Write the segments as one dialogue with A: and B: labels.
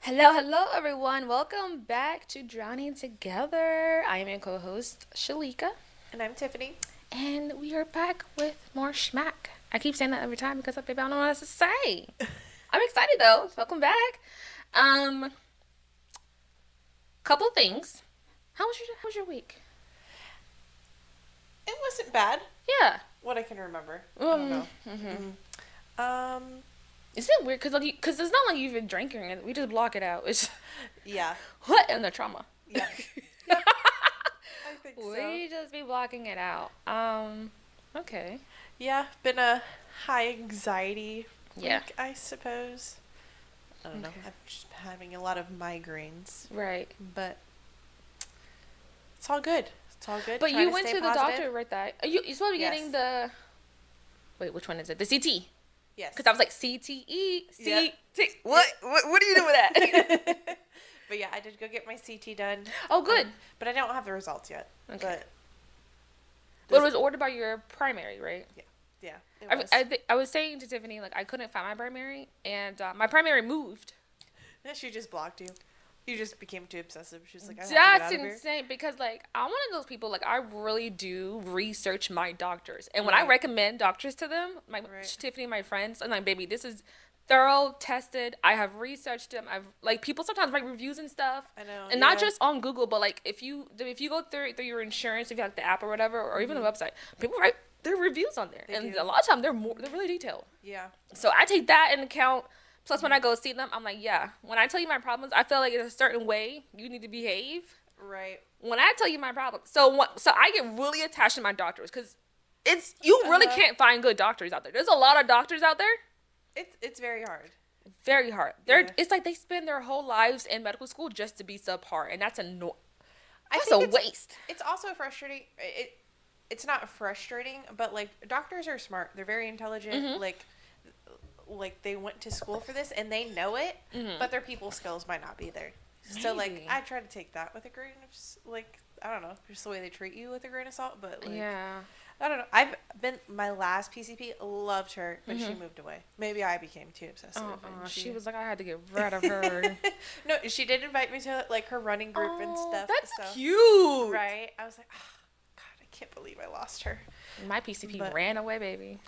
A: Hello, hello, everyone. Welcome back to Drowning Together. I am your co-host, Shalika,
B: And I'm Tiffany.
A: and we are back with more schmack. I keep saying that every time because I don't know what else to say. I'm excited though. Welcome back. Um, Couple things. How was your week?
B: It wasn't bad,
A: Yeah.
B: what I can remember. I don't know. Um,
A: Is it weird? Because it's not like you've been drinking and we just block it out. It's
B: yeah.
A: what in the trauma.
B: Yeah. Yep. I think so.
A: We just be blocking it out. Okay.
B: Yeah, been a high anxiety
A: Yeah.
B: week, I suppose. I don't know.
A: Okay.
B: I'm just having a lot of migraines,
A: Right.
B: but it's all good. It's all good.
A: But
B: Trying
A: you went
B: stay
A: to the
B: positive.
A: doctor, right? That you're supposed to be
B: Yes.
A: getting the. Wait, which one is it? The CT.
B: Yes.
A: Because I was like CTE,
B: Yep.
A: CT. What are you doing with that?
B: But yeah, I did go get my CT done.
A: Oh, good.
B: But I don't have the results yet.
A: Okay.
B: But
A: But it was ordered by your primary, right?
B: yeah, it
A: I
B: was.
A: I was saying to Tiffany like I couldn't find my primary, and my primary moved.
B: Yeah, she just blocked you. You just became too obsessive. She's like, I have to
A: That's
B: get out of here.
A: insane because like I'm one of those people like I really do research my doctors, and when I
B: Right.
A: recommend doctors to them, my
B: Right.
A: Tiffany, my friends, I'm like, baby, this is thorough, tested. I have researched them. I've like people sometimes write reviews and stuff,
B: I know.
A: and not
B: yeah.
A: just on Google, but like if you go through your insurance, if you have the app or whatever, or even the website, people write their reviews on there,
B: They
A: and
B: do.
A: a lot of times they're really detailed.
B: Yeah.
A: So I take that into account. Plus, when I go see them, I'm like, yeah. When I tell you my problems, I feel like in a certain way you need to behave.
B: Right.
A: When I tell you my problems, so I get really attached to my doctors because you really can't find good doctors out there. There's a lot of doctors out there.
B: It's very hard.
A: Very hard.
B: Yeah.
A: It's like they spend their whole lives in medical school just to be subpar, and that's
B: I
A: that's
B: think
A: a
B: it's,
A: waste.
B: It's also frustrating. It's not frustrating, but like doctors are smart. They're very intelligent.
A: Mhm.
B: Like they went to school for this and they know it,
A: Mhm.
B: but their people skills might not be there. So like
A: Maybe.
B: I try to take that with a grain of like I don't know, just the way they treat you with a grain of salt. But like
A: Yeah.
B: I don't know. I've been my last PCP loved her, but she
A: Mhm.
B: moved away. Maybe I became too obsessive. and
A: She was like, I had to get rid of her.
B: No, she did invite me to like her running group and stuff.
A: That's
B: so.
A: cute.
B: Right? I was like, oh, God, I can't believe I lost her.
A: My PCP
B: But-
A: ran away, baby.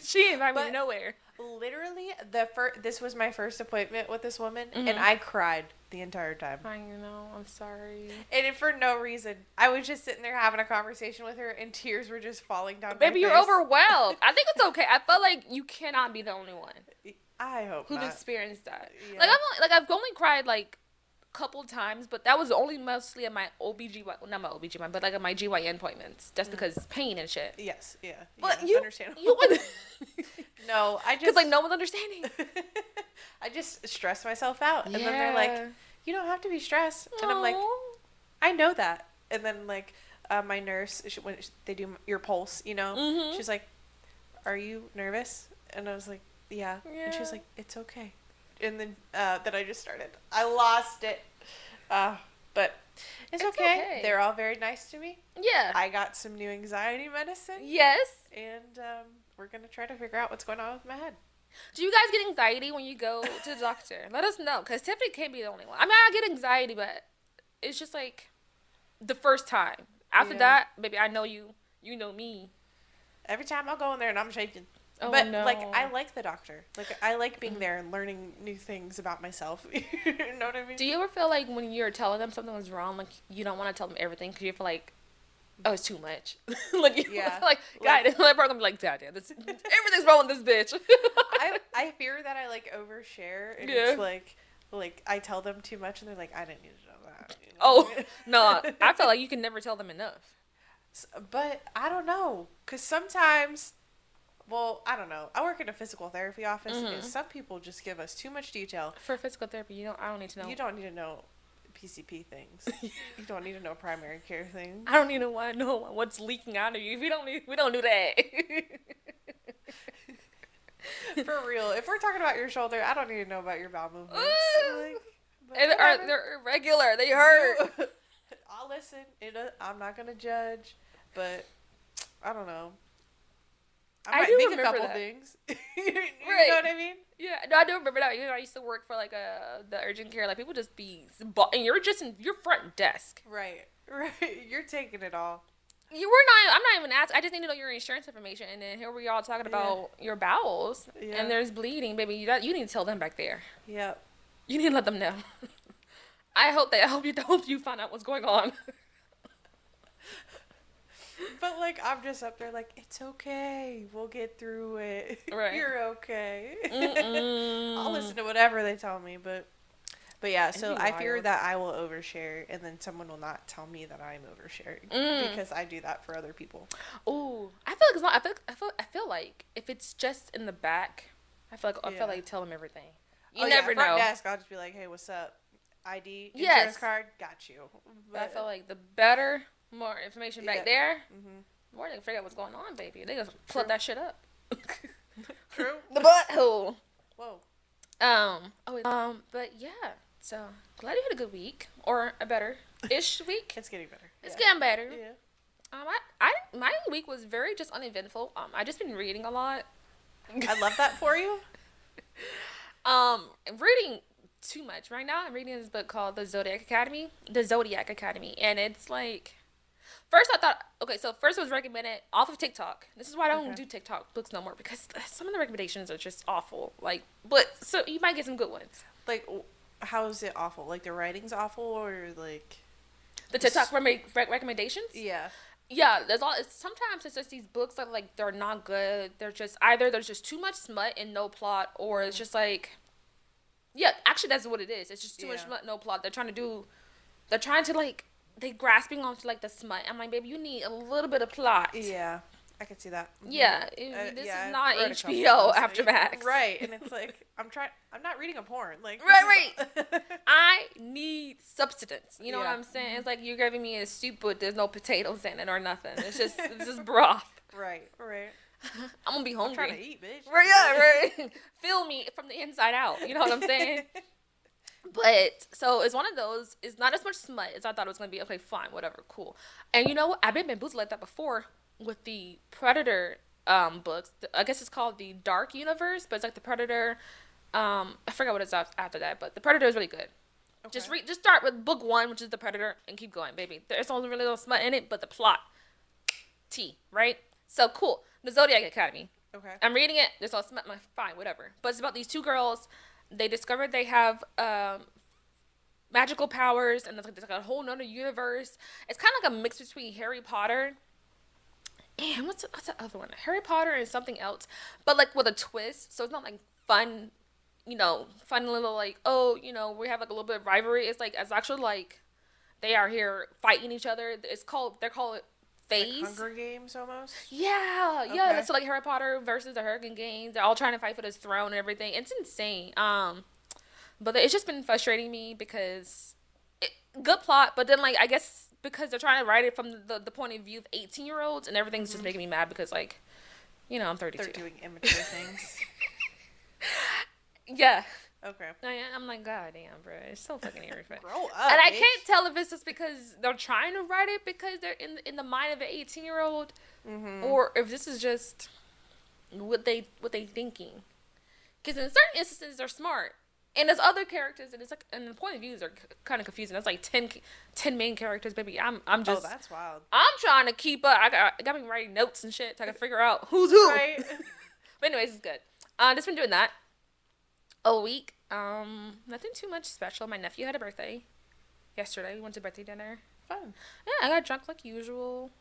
A: She didn't invite me
B: But-
A: nowhere.
B: Literally, this was my first appointment with this woman,
A: Mhm.
B: and I cried the entire time.
A: I know. I'm sorry.
B: And for no reason. I was just sitting there having a conversation with her, and tears were just falling down
A: Baby,
B: my
A: you're
B: face.
A: overwhelmed. I think it's okay. I felt like you cannot be the only one
B: I hope
A: who's
B: not.
A: experienced that.
B: Yeah.
A: Like I've only cried like a couple times, but that was only mostly at my OBGYN, not my OBGYN, but like at my GYN appointments, just because pain and shit.
B: Yes, yeah.
A: But
B: yeah,
A: you,
B: understandable.
A: you wouldn't,
B: No, I
A: because
B: just
A: like no one's understanding.
B: I just stress myself out, and then they're like, "You don't have to be stressed," and I'm like,
A: Aw.
B: I know that. And then like my nurse, when they do your pulse,
A: Mhm.
B: she's like, "Are you nervous?" And I was like, "Yeah." And she was
A: Yeah.
B: like, "It's okay." And then I just started. I lost it. But it's okay.
A: okay.
B: They're all very nice to me.
A: Yeah.
B: I got some new anxiety medicine,
A: Yes.
B: and we're gonna try to figure out what's going on with my head.
A: Do you guys get anxiety when you go to the doctor? Let us know, because Tiffany can't be the only one. I mean, I get anxiety, but it's just like the first time. After
B: Yeah.
A: that, baby, I know you. You know me.
B: Every time I'll go in there and I'm shaking.
A: Oh,
B: But
A: no.
B: like I like the doctor. Like I like being there and learning new things about myself. You know what I mean?
A: Do you ever feel like when you're telling them something was wrong, like you don't want to tell them everything because you feel like, oh, it's too much. Like,
B: Yeah.
A: like, God, they're probably gonna be like, God damn, everything's wrong with this bitch.
B: I fear that I like overshare and
A: Yeah.
B: it's like I tell them too much and they're like I didn't need to know that. you know?
A: Oh, no, I feel like you can never tell them enough.
B: But I don't know, cause sometimes, well, I don't know. I work in a physical therapy office,
A: Mhm.
B: and some people just give us too much detail.
A: For physical therapy, I don't need to know.
B: You don't need to know PCP things. You don't need to know primary care things.
A: I don't even want to know what's leaking out of you. We don't do that.
B: For real, if we're talking about your shoulder, I don't need to know about your bowel movements. But
A: And
B: whatever.
A: they're irregular. They hurt.
B: I'll listen. I'm not gonna judge, but I
A: I
B: might
A: do
B: think a
A: remember
B: couple
A: that.
B: things. You
A: Right.
B: know what I mean?
A: Yeah, no, I do remember that. You know, I used to work for like the urgent care. Like people just be, and you're just in your front desk.
B: Right. You're taking it all.
A: You were not. I'm not even asking. I just need to know your insurance information, and then here we all talking about your bowels, and there's bleeding, baby. You need to tell them back there.
B: Yep.
A: You need to let them know. I hope you find out what's going on.
B: But like I'm just up there like it's okay. We'll get through it.
A: Right.
B: You're okay. I'll listen to whatever they tell me, but yeah, so I fear that I will overshare and then someone will not tell me that I'm oversharing because I do that for other people.
A: Ooh, I feel like it's not. I feel like if it's just in the back, I feel like tell them everything. You never know.
B: Front desk, I'll just be like, hey, what's up? ID, insurance card, got you.
A: But I feel like the better, more information back there, more they can figure out what's going on, baby. They just plug that shit up.
B: True.
A: The butthole.
B: Whoa.
A: But yeah. So glad you had a good week or a better-ish week.
B: It's getting better.
A: It's getting better.
B: Yeah.
A: My week was very just uneventful. I just been reading a lot.
B: I love that for you.
A: Reading too much right now. I'm reading this book called The Zodiac Academy, and it's like. First, I thought, first it was recommended off of TikTok. This is why I don't do TikTok books no more, because some of the recommendations are just awful. So you might get some good ones.
B: Like, how is it awful? Like, the writing's awful, or, like...
A: The TikTok recommendations?
B: Yeah.
A: Yeah, sometimes it's just these books that, like, they're not good. They're just, either there's just too much smut and no plot, or it's just, like... Yeah, actually, that's what it is. It's just too much smut, no plot. They're trying to, like... They grasping onto like the smut. I'm like, baby, you need a little bit of plot.
B: Yeah, I can see that.
A: Yeah, this is not HBO after Max.
B: Right, and it's like I'm not reading a porn. Like
A: right. I need substance. You know what I'm saying? It's like you're giving me a soup, but there's no potatoes in it or nothing. It's just broth.
B: Right.
A: I'm gonna be hungry.
B: I'm trying to eat, bitch.
A: Right. Fill me from the inside out. You know what I'm saying? But, so, it's one of those, it's not as much smut as I thought it was going to be. Okay, fine, whatever, cool. And you know what? I've been bamboozled like that before with the Predator books. I guess it's called the Dark Universe, but it's like the Predator, I forgot what it's after that, but the Predator is really good. Okay. Just start with book 1, which is the Predator, and keep going, baby. There's only really little smut in it, but the plot, right? So, cool. The Zodiac Academy.
B: Okay.
A: I'm reading it, there's all smut, fine, whatever. But it's about these two girls. They discovered they have magical powers, and it's like a whole nother universe. It's kind of like a mix between Harry Potter and what's the other one? Harry Potter and something else, but like with a twist. So it's not like fun, fun little like, we have like a little bit of rivalry. It's actually like they are here fighting each other. They're called phase.
B: Like Hunger Games almost?
A: Yeah.
B: Okay.
A: Yeah. So like Harry Potter versus the Hunger Games. They're all trying to fight for this throne and everything. It's insane. But it's just been frustrating me because good plot, but then like I guess because they're trying to write it from the point of view of 18-year-olds, and everything's just making me mad because like, I'm 32.
B: They're doing immature things.
A: Yeah.
B: Okay.
A: I'm like, god damn, bro, it's so fucking irritating.
B: Grow up.
A: And I can't tell if it's just because they're trying to write it because they're in the mind of an 18-year-old, or if this is just what they thinking. Because in certain instances they're smart, and there's other characters, and it's like, and the point of views are kind of confusing. That's like 10 main characters, baby. I'm just.
B: Oh, that's wild. I'm
A: trying to keep up. I got me writing notes and shit so I can figure out who's who.
B: Right.
A: But anyways, it's good. Just been doing that a week. Nothing too much special. My nephew had a birthday yesterday. We went to birthday dinner.
B: Fun.
A: Yeah, I got drunk like usual.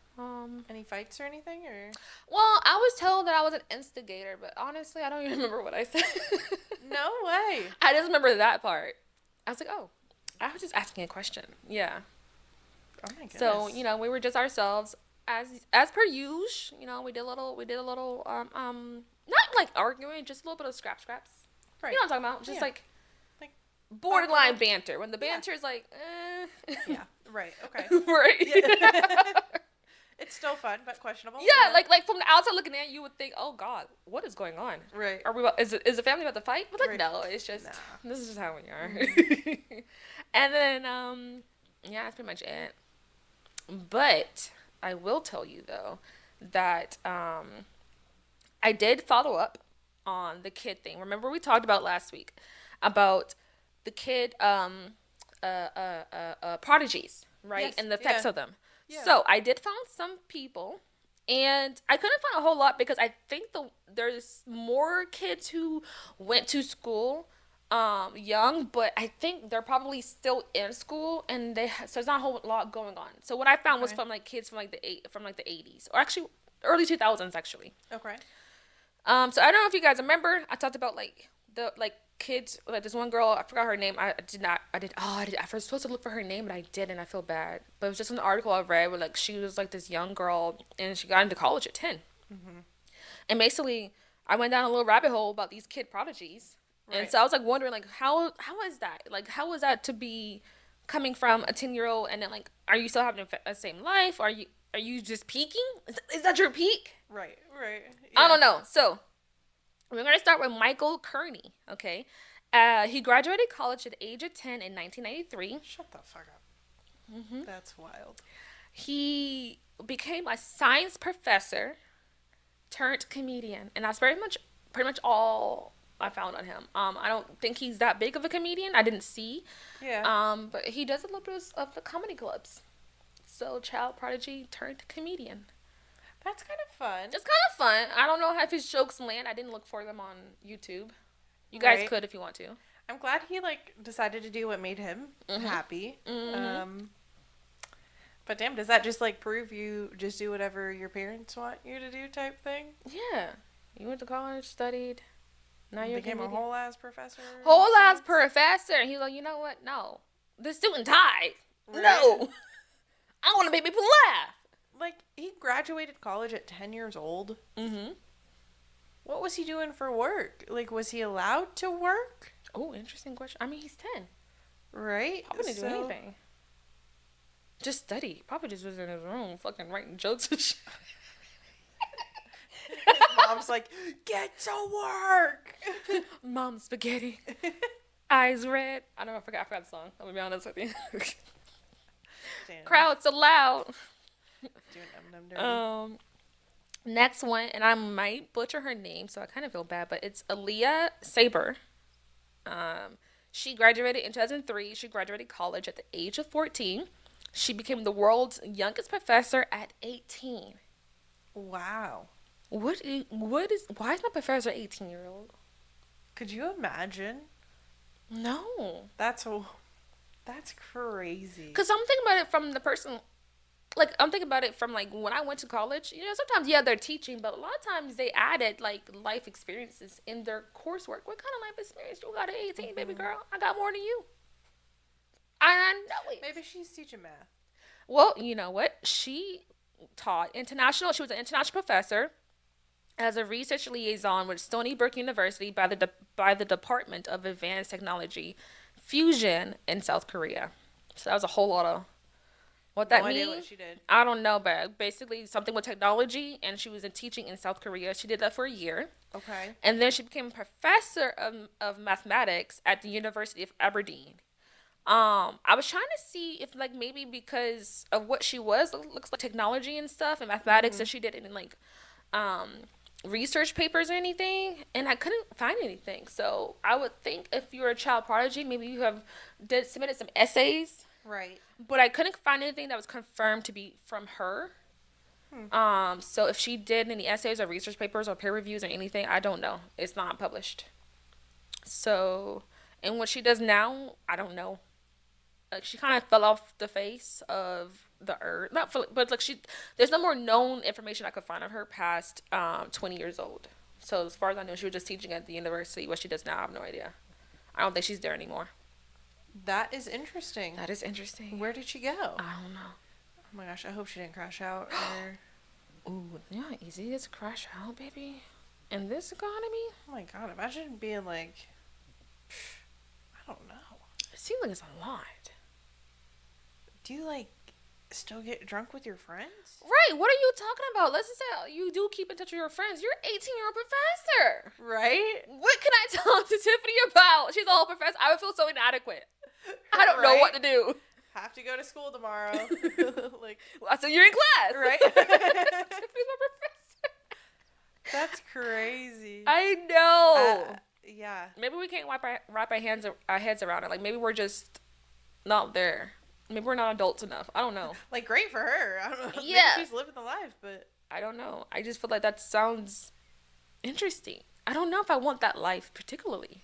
B: Any fights or anything, or?
A: Well, I was told that I was an instigator, but honestly, I don't even remember what I said.
B: No way.
A: I just remember that part. I was like, oh, I was just asking a question. Yeah.
B: Oh my goodness.
A: So, we were just ourselves as per usual. We did a little not like arguing, just a little bit of scraps. Right. You know what I'm talking about? Just like borderline banter. When the banter is like,
B: Yeah. Right. Okay.
A: Right.
B: Yeah. It's still fun, but questionable.
A: Yeah, like from the outside looking in, you would think, oh God, what is going on?
B: Right.
A: Are we? Is the family about to fight? But like, no, it's just this is just how we are. And then that's pretty much it. But I will tell you though that I did follow up on the kid thing. Remember we talked about last week about the kid prodigies, right?
B: Yes.
A: And the effects of them.
B: Yeah.
A: So I did find some people, and I couldn't find a whole lot because I think there's more kids who went to school young, but I think they're probably still in school, and so there's not a whole lot going on. So what I found was from like kids from like the 80s, or actually early 2000s actually.
B: Okay.
A: So I don't know if you guys remember, I talked about like the kids, like this one girl, I forgot her name. I was supposed to look for her name, but I didn't. I feel bad. But it was just an article I read where like she was like this young girl and she got into college at 10. Mm-hmm. And basically I went down a little rabbit hole about these kid prodigies. Right. And so I was like wondering like how is that? Like how is that to be coming from a 10-year-old, and then like are you still having the same life? Are you just peaking? Is that your peak?
B: Right. Yeah.
A: I don't know. So we're going to start with Michael Kearney, okay? He graduated college at the age of 10 in 1993.
B: Shut the fuck up. Mm-hmm. That's wild.
A: He became a science professor turned comedian, and that's pretty much all I found on him. I don't think he's that big of a comedian. I didn't see.
B: Yeah.
A: But he does a little bit of the comedy clubs. So child prodigy turned comedian.
B: That's kind of fun.
A: It's kind of fun. I don't know if his jokes land. I didn't look for them on YouTube. You guys could if you want to.
B: I'm glad he like decided to do what made him happy. Mm-hmm. But damn, does that just like prove you just do whatever your parents want you to do type thing?
A: Yeah. You went to college, studied. Now you
B: became a whole ass professor.
A: And he's like, you know what? No. The student died. Right. No. I want to make people laugh.
B: Like, he graduated college at 10 years old. Mm-hmm. What was he doing for work? Like, was he allowed to work?
A: Oh, interesting question. I mean, he's 10.
B: Right?
A: Probably didn't do anything. Just study. Probably just was in his room fucking writing jokes and shit.
B: His mom's like, get to work!
A: Mom spaghetti. Eyes red. I don't know, I forgot the song. I'm gonna be honest with you. Crowd so loud. Next one, and I might butcher her name, so I kind of feel bad, but it's Aaliyah Saber. She graduated in 2003. She graduated college at the age of 14. She became the world's youngest professor at 18.
B: Wow.
A: Why is my professor 18-year-old?
B: Could you imagine?
A: No.
B: That's crazy.
A: Because I'm thinking about it from the person, like, I'm thinking about it from, like, when I went to college. You know, sometimes, yeah, they're teaching, but a lot of times they added, like, life experiences in their coursework. What kind of life experience you got at 18, baby girl? I got more than you. I know it.
B: Maybe she's teaching math.
A: Well, you know what? She was an international professor as a research liaison with Stony Brook University by the Department of Advanced Technology Fusion in South Korea. So that was a whole lot of what that means.
B: What she did.
A: I don't know, but basically something with technology, and she was teaching in South Korea. She did that for a year.
B: Okay.
A: And then she became a professor of mathematics at the University of Aberdeen. I was trying to see if, like, maybe because of what she was, it looks like technology and stuff and mathematics, that she did in, like, research papers or anything, and I couldn't find anything. So I would think if you're a child prodigy, maybe you have submitted some essays.
B: Right.
A: But I couldn't find anything that was confirmed to be from her. So if she did any essays or research papers or peer reviews or anything, I don't know. It's not published. So, and what she does now, I don't know. Like, she kind of fell off the face of the earth. But like, there's no more known information I could find of her past 20 years old. So as far as I know, she was just teaching at the university. What she does now, I have no idea. I don't think she's there anymore.
B: That is interesting.
A: Where
B: did she go?
A: I don't know.
B: Oh my gosh, I hope she didn't crash out.
A: Ooh, yeah, easy as crash out, baby. In this economy?
B: Oh my god, imagine being like, I don't know.
A: It seems like it's a lot.
B: Do you, like, still get drunk with your friends?
A: Right, what are you talking about? Let's just say you do keep in touch with your friends. You're an 18-year-old professor.
B: Right?
A: What can I talk to Tiffany about? She's a whole professor. I would feel so inadequate. I don't know what to do.
B: Have to go to school tomorrow.
A: So you're in class.
B: Right?
A: Tiffany's my professor.
B: That's crazy.
A: I know.
B: Yeah.
A: Maybe we can't wrap our heads around it. Like, maybe we're just not there. Maybe we're not adults enough. I don't know.
B: Like, great for her. I don't know.
A: Yeah.
B: Maybe she's living the life, but...
A: I don't know. I just feel like that sounds interesting. I don't know if I want that life particularly.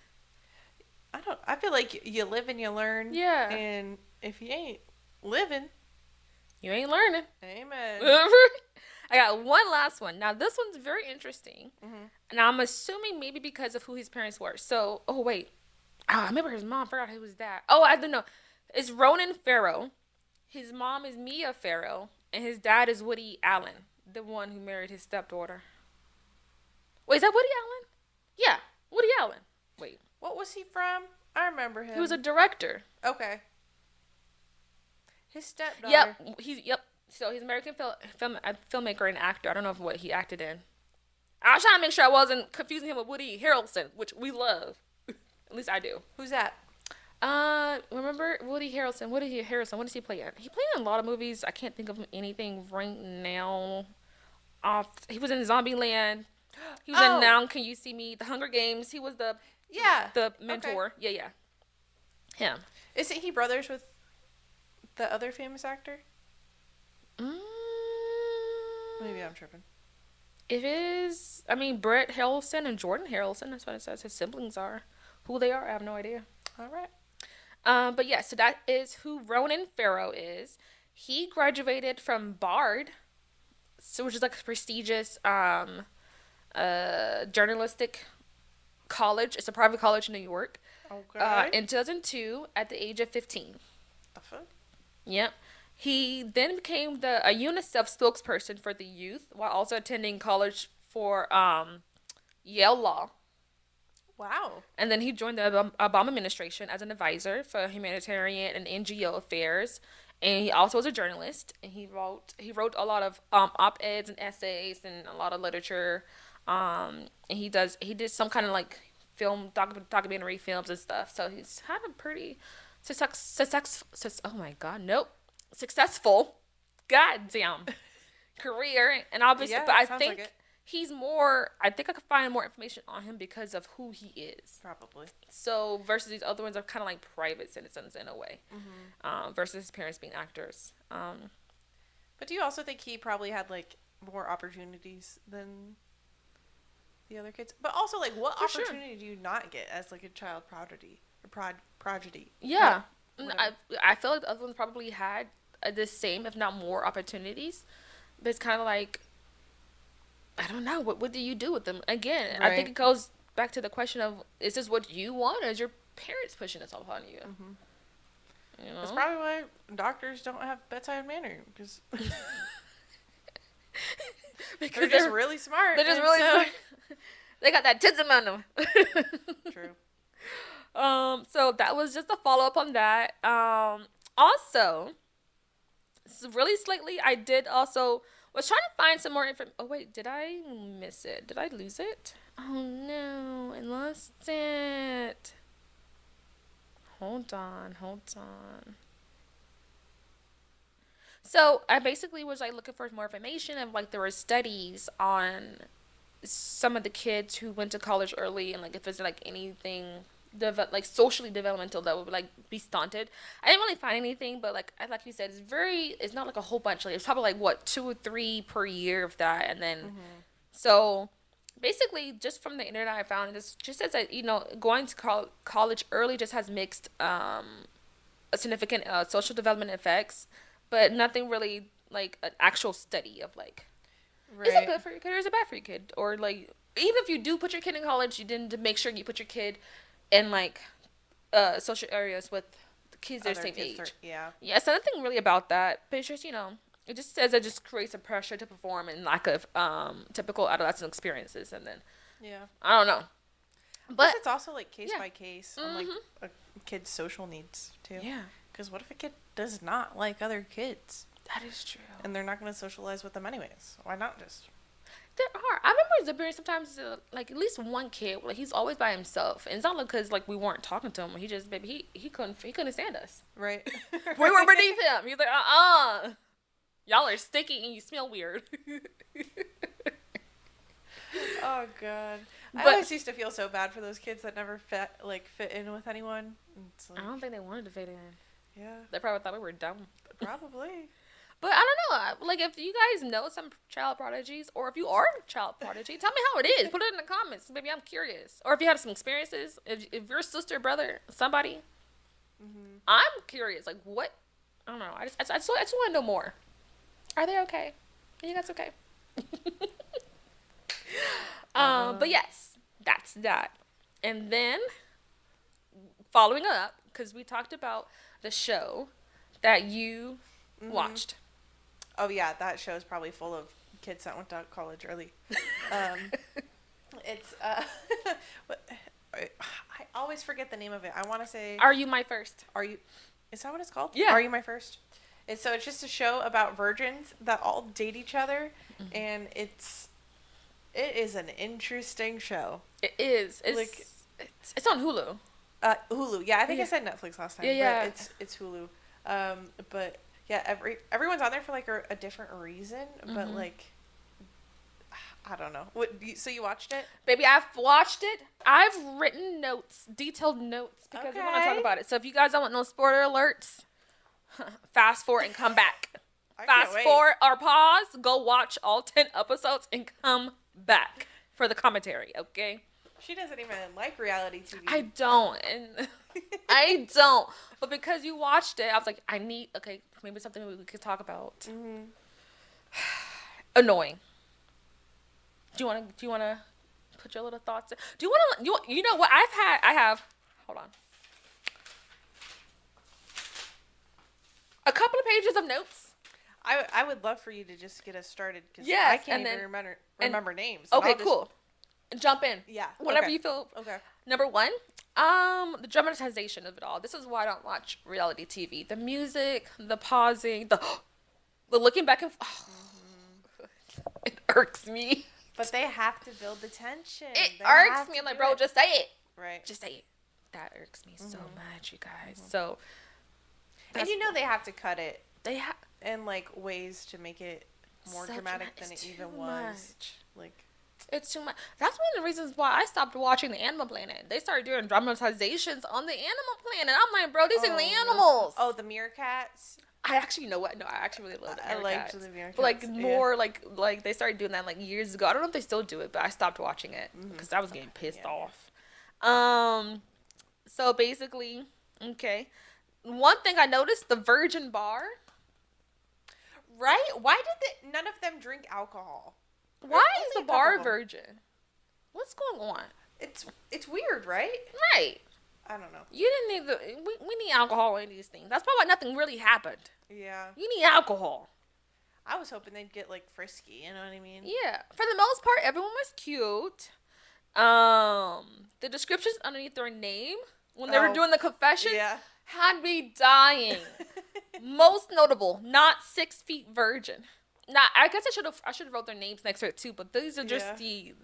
B: I feel like you live and you learn.
A: Yeah.
B: And if you ain't living...
A: You ain't learning.
B: Amen.
A: I got one last one. Now, this one's very interesting.
B: Mm-hmm.
A: And I'm assuming maybe because of who his parents were. So, oh, wait. I remember his mom. I forgot who was that. Oh, I don't know. It's Ronan Farrow. His mom is Mia Farrow. And his dad is Woody Allen, the one who married his stepdaughter. Wait, is that Woody Allen? Yeah, Woody Allen. Wait.
B: What was he from? I remember him.
A: He was a director.
B: Okay. His stepdaughter.
A: Yep. So he's an American filmmaker and actor. I don't know what he acted in. I was trying to make sure I wasn't confusing him with Woody Harrelson, which we love. At least I do.
B: Who's that?
A: Remember Woody Harrelson? What does he play in? He played in a lot of movies. I can't think of anything right now. He was in Zombieland. He was in Now Can You See Me? The Hunger Games. He was the mentor. Okay. Yeah. Him.
B: Isn't he brothers with the other famous actor? Maybe I'm tripping.
A: It is. I mean, Brett Harrelson and Jordan Harrelson. That's what it says. His siblings are. Who they are, I have no idea.
B: All right.
A: But yeah, so that is who Ronan Farrow is. He graduated from Bard, which is like a prestigious journalistic college. It's a private college in New York.
B: Okay.
A: In 2002, at the age of 15.
B: The fuck?
A: Yep. He then became a UNICEF spokesperson for the youth while also attending college for Yale Law.
B: Wow.
A: And then he joined the Obama administration as an advisor for humanitarian and NGO affairs. And he also was a journalist. And he wrote a lot of op-eds and essays and a lot of literature. And he did some kind of like documentary films and stuff. So he's had a pretty successful goddamn career. And obviously,
B: yeah,
A: but I
B: think
A: think he's more, I think I could find more information on him because of who he is.
B: Probably.
A: So versus these other ones are kind of like private citizens in a way. Mm-hmm. Versus his parents being actors.
B: But do you also think he probably had like more opportunities than the other kids? But also, like, what opportunity do you not get as like a child prodigy?
A: Yeah. I feel like the other ones probably had the same, if not more, opportunities. But it's kind of like, I don't know. What do you do with them? Again, right. I think it goes back to the question of, is this what you want, or is your parents pushing this upon you? Mm-hmm. You know?
B: That's probably why doctors don't have bedside manner, because they're just really smart.
A: They're just really smart. They got that tism on them.
B: True.
A: So that was just a follow-up on that. Also, really slightly, I did also was trying to find some more information. Oh, wait, did I miss it? Did I lose it? Oh, no, I lost it. Hold on. So I basically was like looking for more information, and like there were studies on some of the kids who went to college early, and like if there's like anything like socially developmental that would like be stunted. I didn't really find anything, but like you said, it's not like a whole bunch. Like it's probably like what 2 or 3 per year of that, and then so basically just from the internet I found it just says that going to college early just has mixed significant social development effects, but nothing really like an actual study of like is it good for your kid or is it bad for your kid, or like even if you do put your kid in college, you didn't make sure you put your kid in like social areas with the kids their same age. Yeah, so nothing really about that, but it's just it just says it just creates a pressure to perform and lack of typical adolescent experiences, and then I don't know, but
B: it's also like case by case on like a kid's social needs too. Yeah, because what if a kid does not like other kids?
A: That is true,
B: and they're not going to socialize with them anyways. Why not just?
A: There are. I remember Zabir sometimes, like, at least one kid, like, he's always by himself. And it's not like because, like, we weren't talking to him. He just, baby, he couldn't stand us.
B: Right.
A: We were beneath him. He's like, y'all are sticky and you smell weird.
B: Oh god.
A: But,
B: I always used to feel so bad for those kids that never fit in with anyone.
A: I don't think they wanted to fit in.
B: Yeah.
A: They probably thought we were dumb.
B: Probably.
A: But I don't know. Like, if you guys know some child prodigies, or if you are a child prodigy, tell me how it is. Put it in the comments. Maybe I'm curious. Or if you have some experiences, if your sister, brother, somebody, I'm curious. Like, what? I don't know. I just want to know more. Are they okay? Are you guys okay? But yes, that's that. And then, following up, because we talked about the show that you watched.
B: Oh yeah, that show is probably full of kids that went to college early. It's I always forget the name of it. I want to say
A: Are You My First?
B: Is that what it's called?
A: Yeah.
B: Are You My First? It's just a show about virgins that all date each other, and it is an interesting show.
A: It is. It's on Hulu.
B: Hulu. Yeah, I think I said Netflix last time.
A: Yeah.
B: But it's Hulu. But yeah, everyone's on there for like a different reason, but like I don't know. So you watched it?
A: Baby, I've watched it. I've written notes, detailed notes, because we want to talk about it. So if you guys don't want no spoiler alerts, fast forward and come back. Fast forward or pause, go watch all 10 episodes and come back for the commentary, okay?
B: She doesn't even like reality TV.
A: I don't. And I don't. But because you watched it, I was like, maybe something we could talk about. Annoying. Do you want to put your little thoughts in? Do you want to, you know what I have, hold on. A couple of pages of notes.
B: I would love for you to just get us started, because I can't even remember names.
A: Okay, cool. Jump in.
B: Yeah.
A: Whenever you feel.
B: Okay.
A: Number one, the dramatization of it all. This is why I don't watch reality TV. The music, the pausing, the looking back and it irks me.
B: But they have to build the tension.
A: It irks me. I'm like, bro, just say it.
B: Right.
A: Just say it. That irks me so much, you guys. So.
B: And they have to cut it.
A: They have.
B: In like ways to make it more dramatic than it even was. Like.
A: It's too much. That's one of the reasons why I stopped watching the Animal Planet. They started doing dramatizations on the Animal Planet. I'm like, bro, these are the animals.
B: Oh, the meerkats.
A: I actually, you know what? No, I actually really love the meerkats.
B: I liked the meerkats.
A: But like more like they started doing that like years ago. I don't know if they still do it, but I stopped watching it because I was getting pissed off. So basically, okay. One thing I noticed, the Virgin Bar.
B: Right? Why did none of them drink alcohol?
A: Why is the bar virgin? What's going on?
B: It's weird, right?
A: Right.
B: I don't know.
A: You didn't need we need alcohol in these things. That's probably why nothing really happened.
B: Yeah.
A: You need alcohol.
B: I was hoping they'd get like frisky, you know what I mean?
A: Yeah. For the most part, everyone was cute. The descriptions underneath their name when they were doing the confessions had me dying. Most notable, not 6 feet virgin. Now, I guess I should have wrote their names next to it too, but these are just the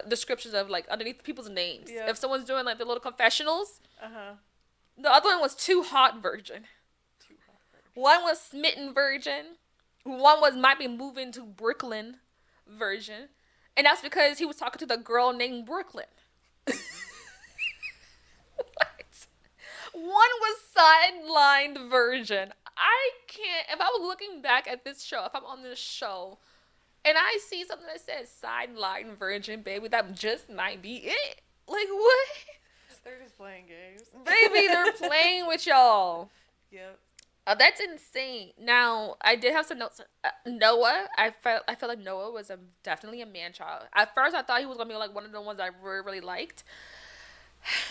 A: descriptions of like underneath people's names. Yeah. If someone's doing like the little confessionals, the other one was too hot virgin. One was smitten virgin. One was might be moving to Brooklyn virgin, and that's because he was talking to the girl named Brooklyn. One was sidelined virgin. I can't, if I was looking back at this show, if I'm on this show, and I see something that says sideline virgin, baby, that just might be it. Like, what?
B: They're just playing games.
A: Baby, they're playing with y'all.
B: Yep.
A: That's insane. Now, I did have some notes. Noah, I felt like Noah was definitely a man-child. At first, I thought he was going to be like one of the ones I really, really liked.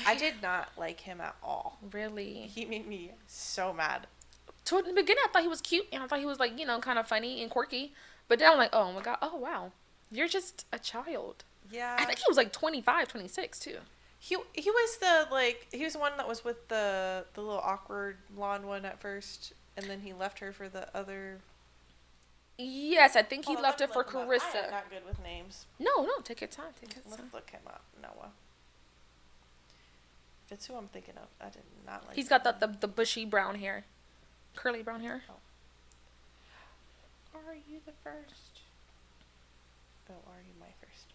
B: I did not like him at all.
A: Really?
B: He made me so mad.
A: Toward the beginning, I thought he was cute, and I thought he was, like, kind of funny and quirky. But then I'm like, oh, my God. Oh, wow. You're just a child.
B: Yeah.
A: I think he was, like, 25, 26, too.
B: He was he was the one that was with the little awkward blonde one at first, and then he left her for the other.
A: Yes, I think he left her for Carissa.
B: I am not good with names.
A: No, take your time.
B: Let's look him up. Noah. If it's who I'm thinking of, I did not like.
A: He's got the bushy brown hair, curly brown hair.
B: Oh. Are you the first? Oh, are you my first?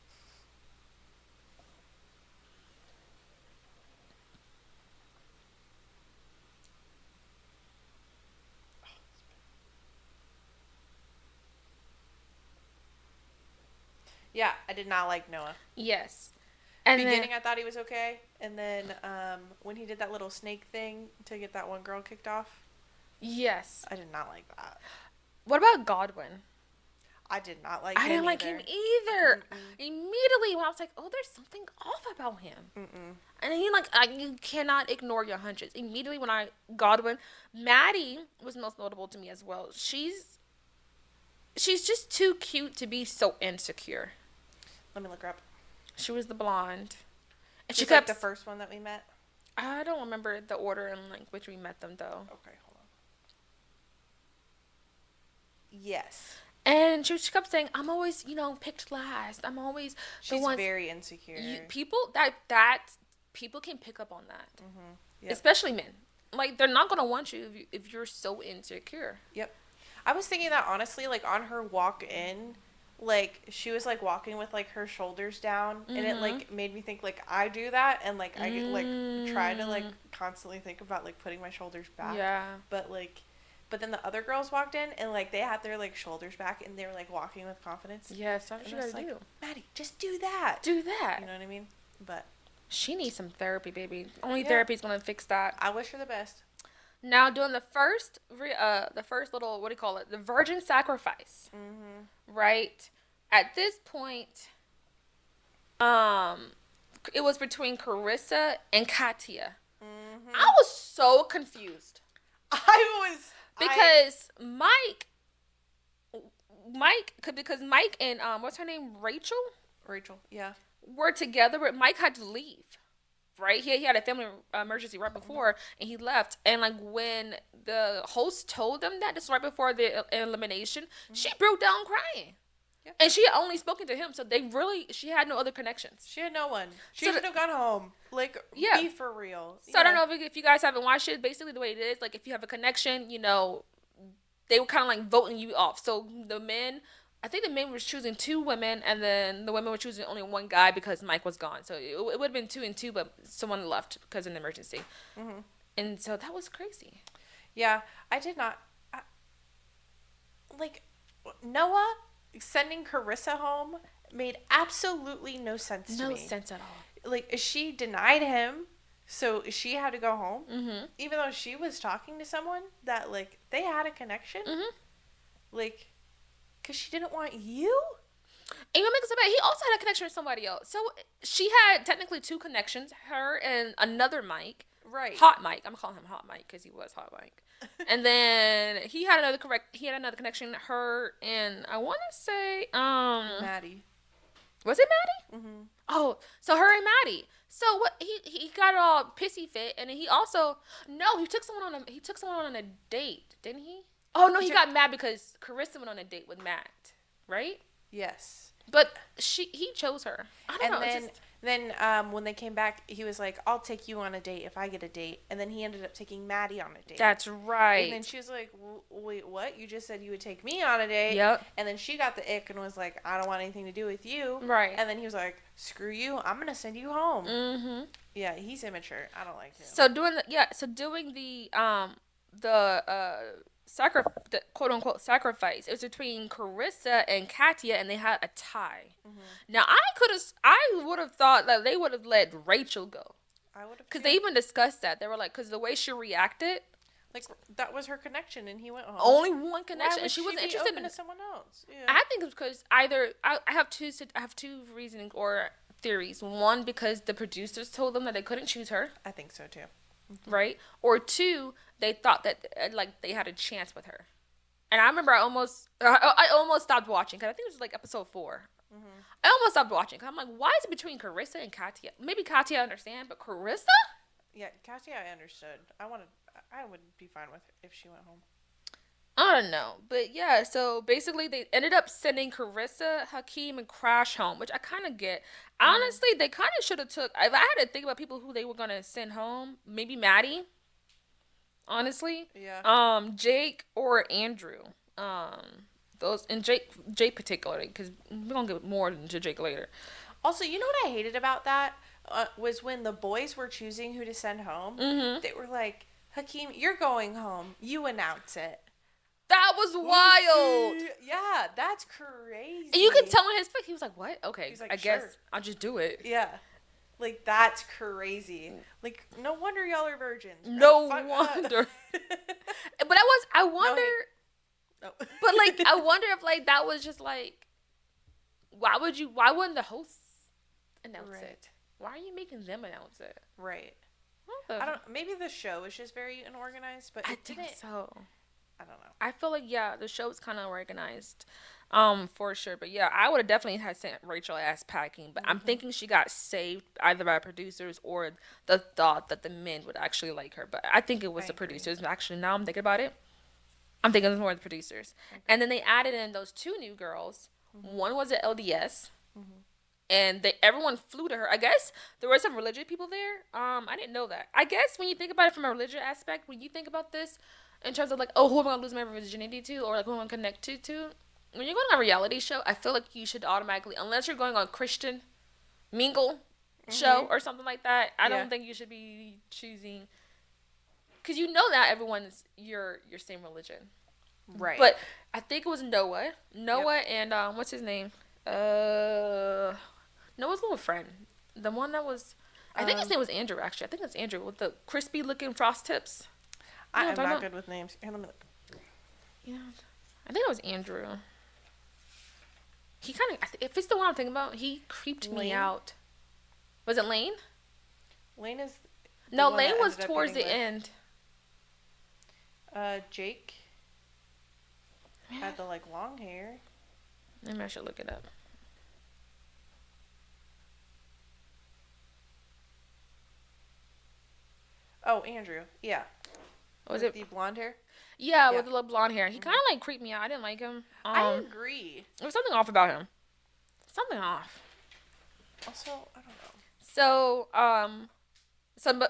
B: Yeah, I did not like Noah.
A: Yes.
B: And beginning, I thought he was okay. And then when he did that little snake thing to get that one girl kicked off.
A: Yes.
B: I did not like that.
A: What about Godwin?
B: I did not like him.
A: I didn't like him either. Immediately, when I was like, oh, there's something off about him. And he you cannot ignore your hunches. Immediately when Godwin, Maddie was most notable to me as well. She's just too cute to be so insecure.
B: Let me look her up.
A: She was the blonde. And
B: she kept the first one that we met.
A: I don't remember the order in which we met them though.
B: Okay, hold on. Yes.
A: And she kept saying, I'm always, picked last. I'm always
B: She's very insecure.
A: People can pick up on that.
B: Yep.
A: Especially men. Like, they're not going to want you if you're so insecure.
B: Yep. I was thinking that, honestly, on her walk in, she was, walking with, her shoulders down. And it, made me think, I do that. And, I, try to, constantly think about, putting my shoulders back.
A: Yeah.
B: But then the other girls walked in and they had their shoulders back and they were walking with confidence.
A: Yes, that's what you gotta do.
B: Maddie, just do that.
A: Do that.
B: You know what I mean? But
A: she needs some therapy, baby. Only therapy is gonna fix that.
B: I wish her the best.
A: Now doing the first little, what do you call it? The virgin sacrifice. Right? At this point, it was between Carissa and Katia. I was so confused. Because Mike and what's her name, Rachel,
B: yeah,
A: were together, but Mike had to leave, right? He had a family emergency right before, and he left. And when the host told them that, just right before the elimination, she broke down crying. Yep. And she had only spoken to him, so she had no other connections.
B: She had no one. She should have gone home. Be for real.
A: So I don't know if you guys haven't watched it. Basically, the way it is, if you have a connection, they were kind of voting you off. So I think the men were choosing 2 women, and then the women were choosing only 1 guy because Mike was gone. So it would have been 2 and 2, but someone left because of an emergency. And so that was crazy.
B: Yeah, I did not. Noah sending Carissa home made absolutely no sense to me.
A: No sense at all.
B: She denied him, so she had to go home, even though she was talking to someone that, they had a connection. Because she didn't want you?
A: And you make us he also had a connection with somebody else. So she had technically 2 connections, her and another Mike.
B: Right.
A: Hot Mike. I'm calling him Hot Mike because he was Hot Mike. And then he had another connection, her and I want to say
B: Maddie.
A: Was it Maddie? Oh, so her and Maddie. So what he got all pissy fit, and he also he took someone on a date, didn't he? Oh no, he got mad because Carissa went on a date with Matt, right?
B: Yes.
A: But he chose her. I don't know.
B: Then when they came back, he was like, I'll take you on a date if I get a date. And then he ended up taking Maddie on a date.
A: That's right.
B: And then she was like, wait, what? You just said you would take me on a date.
A: Yep.
B: And then she got the ick and was like, I don't want anything to do with you.
A: Right.
B: And then he was like, screw you. I'm going to send you home. Yeah, he's immature. I don't like him.
A: So doing the quote unquote sacrifice, it was between Carissa and Katia, and they had a tie. Now I would have thought that they would have let Rachel go.
B: I would have,
A: because they even discussed that. They were like, because the way she reacted,
B: that was her connection, and he went home.
A: Only one connection, and she wasn't
B: interested
A: interested
B: in someone else. Yeah.
A: I think it's because either I have two reasoning or theories. One, because the producers told them that they couldn't choose her.
B: I think so too.
A: Right? Or 2, they thought that they had a chance with her. And I remember I almost stopped watching because I think it was episode 4. I almost stopped watching because I'm like, why is it between Carissa and Katia? Maybe Katia I understand, but Carissa?
B: Yeah, Katia I understood. I would be fine with her if she went home.
A: I don't know. But yeah, so basically they ended up sending Carissa, Hakeem, and Crash home, which I kind of get. Honestly, they kind of should have took, if I had to think about people who they were going to send home, maybe Maddie. Honestly.
B: Yeah.
A: Jake or Andrew. Those, and Jake particularly, because we're going to get more into Jake later.
B: Also, you know what I hated about that? Was when the boys were choosing who to send home, they were like, Hakeem, you're going home. You announce it.
A: That was wild.
B: Yeah, that's crazy.
A: And you could tell in his face, he was like, what? Okay,
B: like,
A: I guess I'll just do it.
B: Yeah. Like, that's crazy. Like, no wonder y'all are virgins.
A: No wonder. But I wonder.
B: No.
A: But, like, I wonder if, like, that was just, like, why wouldn't the host announce it? Why are you making them announce it?
B: Right. Maybe the show is just very unorganized, but
A: I think so.
B: I don't know.
A: I feel like, yeah, the show is kind of organized, for sure. But, yeah, I would have definitely had sent Rachel ass packing. But I'm thinking she got saved either by producers or the thought that the men would actually like her. But I think it was the producers. Actually, now I'm thinking about it, I'm thinking it's more the producers. Okay. And then they added in those 2 new girls. One was at LDS. And everyone flew to her. I guess there were some religious people there. I didn't know that. I guess when you think about it from a religious aspect, when you think about this, in terms of like, oh, who am I going to lose my virginity to? Or like, who am I going to connect to? When you're going on a reality show, I feel like you should automatically, unless you're going on a Christian mingle show or something like that, I don't think you should be choosing. Because you know that everyone's your same religion.
B: Right.
A: But I think it was Noah. And, what's his name? Noah's little friend. The one that was, I think his name was Andrew, actually. I think that's Andrew with the crispy looking frost tips.
B: I am not good with names. Here, let me look.
A: Yeah, I think it was Andrew. He kind of, if it's the one I'm thinking about, he creeped me out. Was it Lane?
B: Lane is.
A: No, Lane was towards the end.
B: Jake had the like long hair.
A: Maybe I should look it up.
B: Oh, Andrew. Yeah.
A: Was
B: with
A: it
B: the blonde hair?
A: Yeah, with the little blonde hair. He kind of like creeped me out. I didn't like him.
B: I agree.
A: There was something off about him. Something off.
B: Also, I don't know.
A: So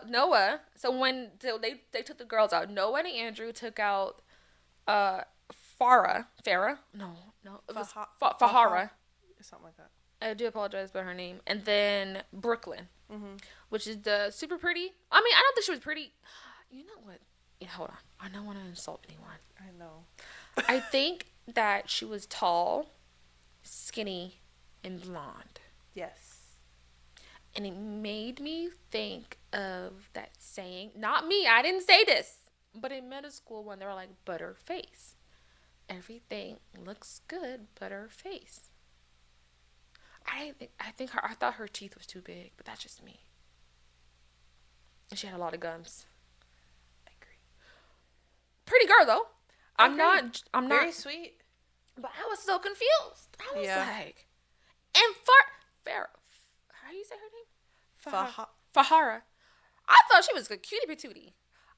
A: Noah. So when they took the girls out, Noah and Andrew took out Farah. No, it was Fahara.
B: Something like that.
A: I do apologize about her name. And then Brooklyn, which is the super pretty. I mean, I don't think she was pretty. You know what? Hold on. I don't want to insult anyone.
B: I know.
A: I think that she was tall, skinny, and blonde.
B: Yes.
A: And it made me think of that saying. Not me. I didn't say this. But in middle school when they were like, butter face. Everything looks good, but her face. I thought her teeth was too big, but that's just me. And she had a lot of gums. I agree. Pretty girl though. I'm not
B: very sweet.
A: But I was so confused. I was like, and Farah, how do you say her name? Fahara. I thought she was a cutie patootie.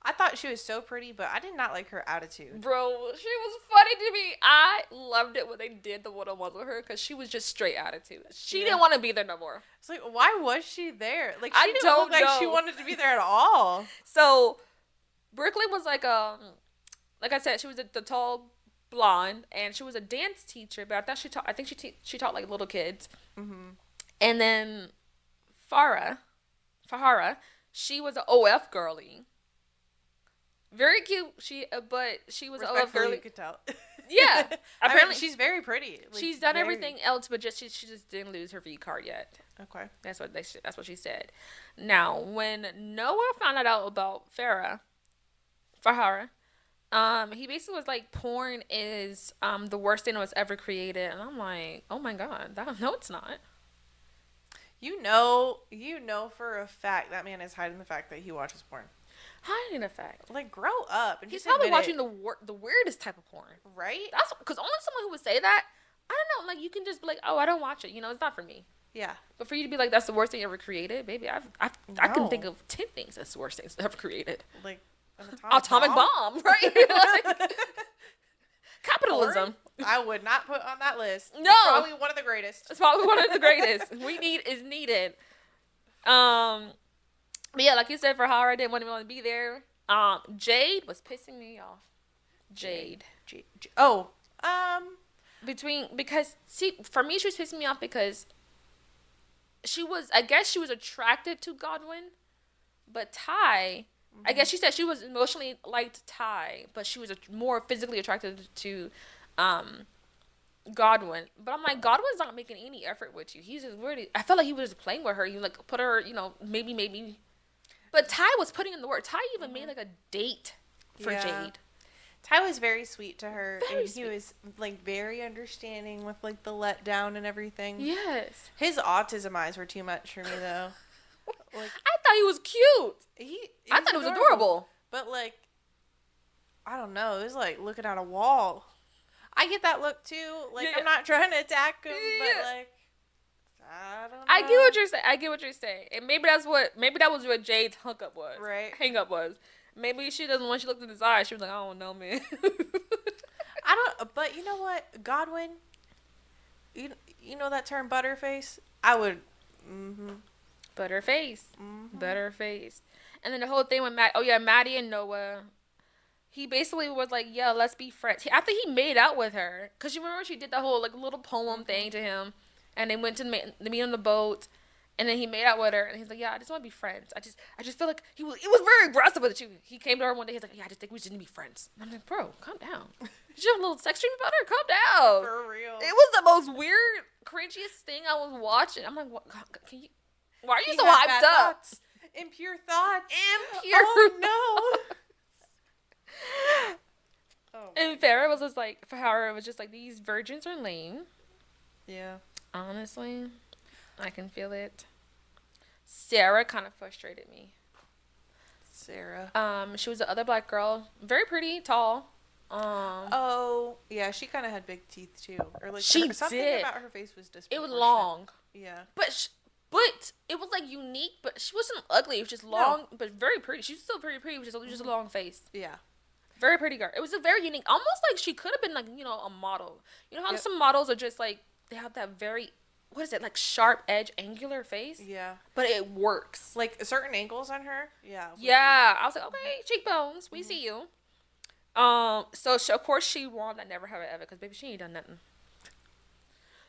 B: I thought she was so pretty, but I did not like her attitude.
A: Bro, she was funny to me. I loved it when they did the one-on-one with her because she was just straight attitude. She didn't want to be there no more.
B: It's like, why was she there? Like, she didn't look like she wanted to be there at all.
A: So, Brooklyn was like I said, she was the tall blonde, and she was a dance teacher, but I think she taught like little kids. Mm-hmm. And then Fahara, she was an OF girly. Very cute. But she was an OF girly.
B: You could tell.
A: Yeah, apparently
B: she's very pretty. Like,
A: she's done everything else, but she just didn't lose her V card yet.
B: Okay,
A: that's what she said. Now, when Noah found out about Fahara, he basically was like, porn is the worst thing that was ever created, and I'm like, oh my god, no, it's not.
B: You know for a fact that man is hiding the fact that he watches porn.
A: Hiding the fact.
B: Like, grow up. And
A: he's probably watching the weirdest type of porn.
B: Right?
A: That's because only someone who would say that, I don't know, like, you can just be like, oh, I don't watch it. It's not for me.
B: Yeah.
A: But for you to be like, that's the worst thing ever created, baby, I can think of 10 things that's the worst things ever created.
B: Like, an
A: atomic bomb, right? Like, capitalism.
B: Porn, I would not put on that list.
A: No.
B: It's probably one of the greatest.
A: It's probably one of the greatest. Is needed. But yeah, like you said, Fahara didn't want to be there. Jade was pissing me off. Jade.
B: Oh.
A: Because for me, she was pissing me off because I guess she was attracted to Godwin, but Ty I guess she said she was emotionally liked Ty, but she was more physically attracted to Godwin. But I'm like, Godwin's not making any effort with you. He's just really. I felt like he was just playing with her. He like put her, maybe. But Ty was putting in the work. Ty even made like a date for Jade.
B: Ty was very sweet to her, and he was like very understanding with like the letdown and everything.
A: Yes.
B: His autism eyes were too much for me though.
A: Like, I thought he was cute. I thought it was adorable.
B: But like, I don't know. It was like looking at a wall. I get that look too. Like, I'm not trying to attack him, but like, I don't know.
A: I get what you're saying. And maybe that was what Jade's hookup was.
B: Right.
A: Hang up was. Maybe she doesn't, when she looked in his eyes, she was like, I don't know, man.
B: But you know what? Godwin, you know that term butterface? I would,
A: Butterface. Butterface. And then the whole thing with Maddie and Noah, he basically was like, yeah, let's be friends. After he made out with her, because you remember she did that whole like little poem thing to him, and they went to meet on the boat, and then he made out with her, and he's like, yeah, I just want to be friends. I just feel like he was very aggressive with you. He came to her one day, he's like, yeah, I just think we just need to be friends. And I'm like, bro, calm down. Did you have a little sex dream about her? Calm down.
B: For real.
A: It was the most weird, cringiest thing I was watching. I'm like, what? Why are you so hyped up?
B: Thoughts. Impure thoughts.
A: Oh
B: no.
A: And Farrah was just like, for her, it was just like, these virgins are lame.
B: Yeah.
A: Honestly, I can feel it. Sarah kind of frustrated me.
B: Sarah.
A: She was the other black girl, very pretty, tall.
B: Oh, yeah, she kind of had big teeth too, or like something about her face was disproportionate.
A: It was long.
B: Yeah.
A: But it was like unique, but she wasn't ugly. It was just long, but very pretty. She was still very pretty. It was just a long face.
B: Yeah.
A: Very pretty girl. It was a very unique, almost like she could have been like, a model. You know how some models are just like, they have that very, what is it, like sharp edge, angular face?
B: Yeah.
A: But it works.
B: Like certain angles on her? Yeah.
A: Yeah. I was like, okay, cheekbones. We see you. So of course she won that never have it ever, because baby, she ain't done nothing.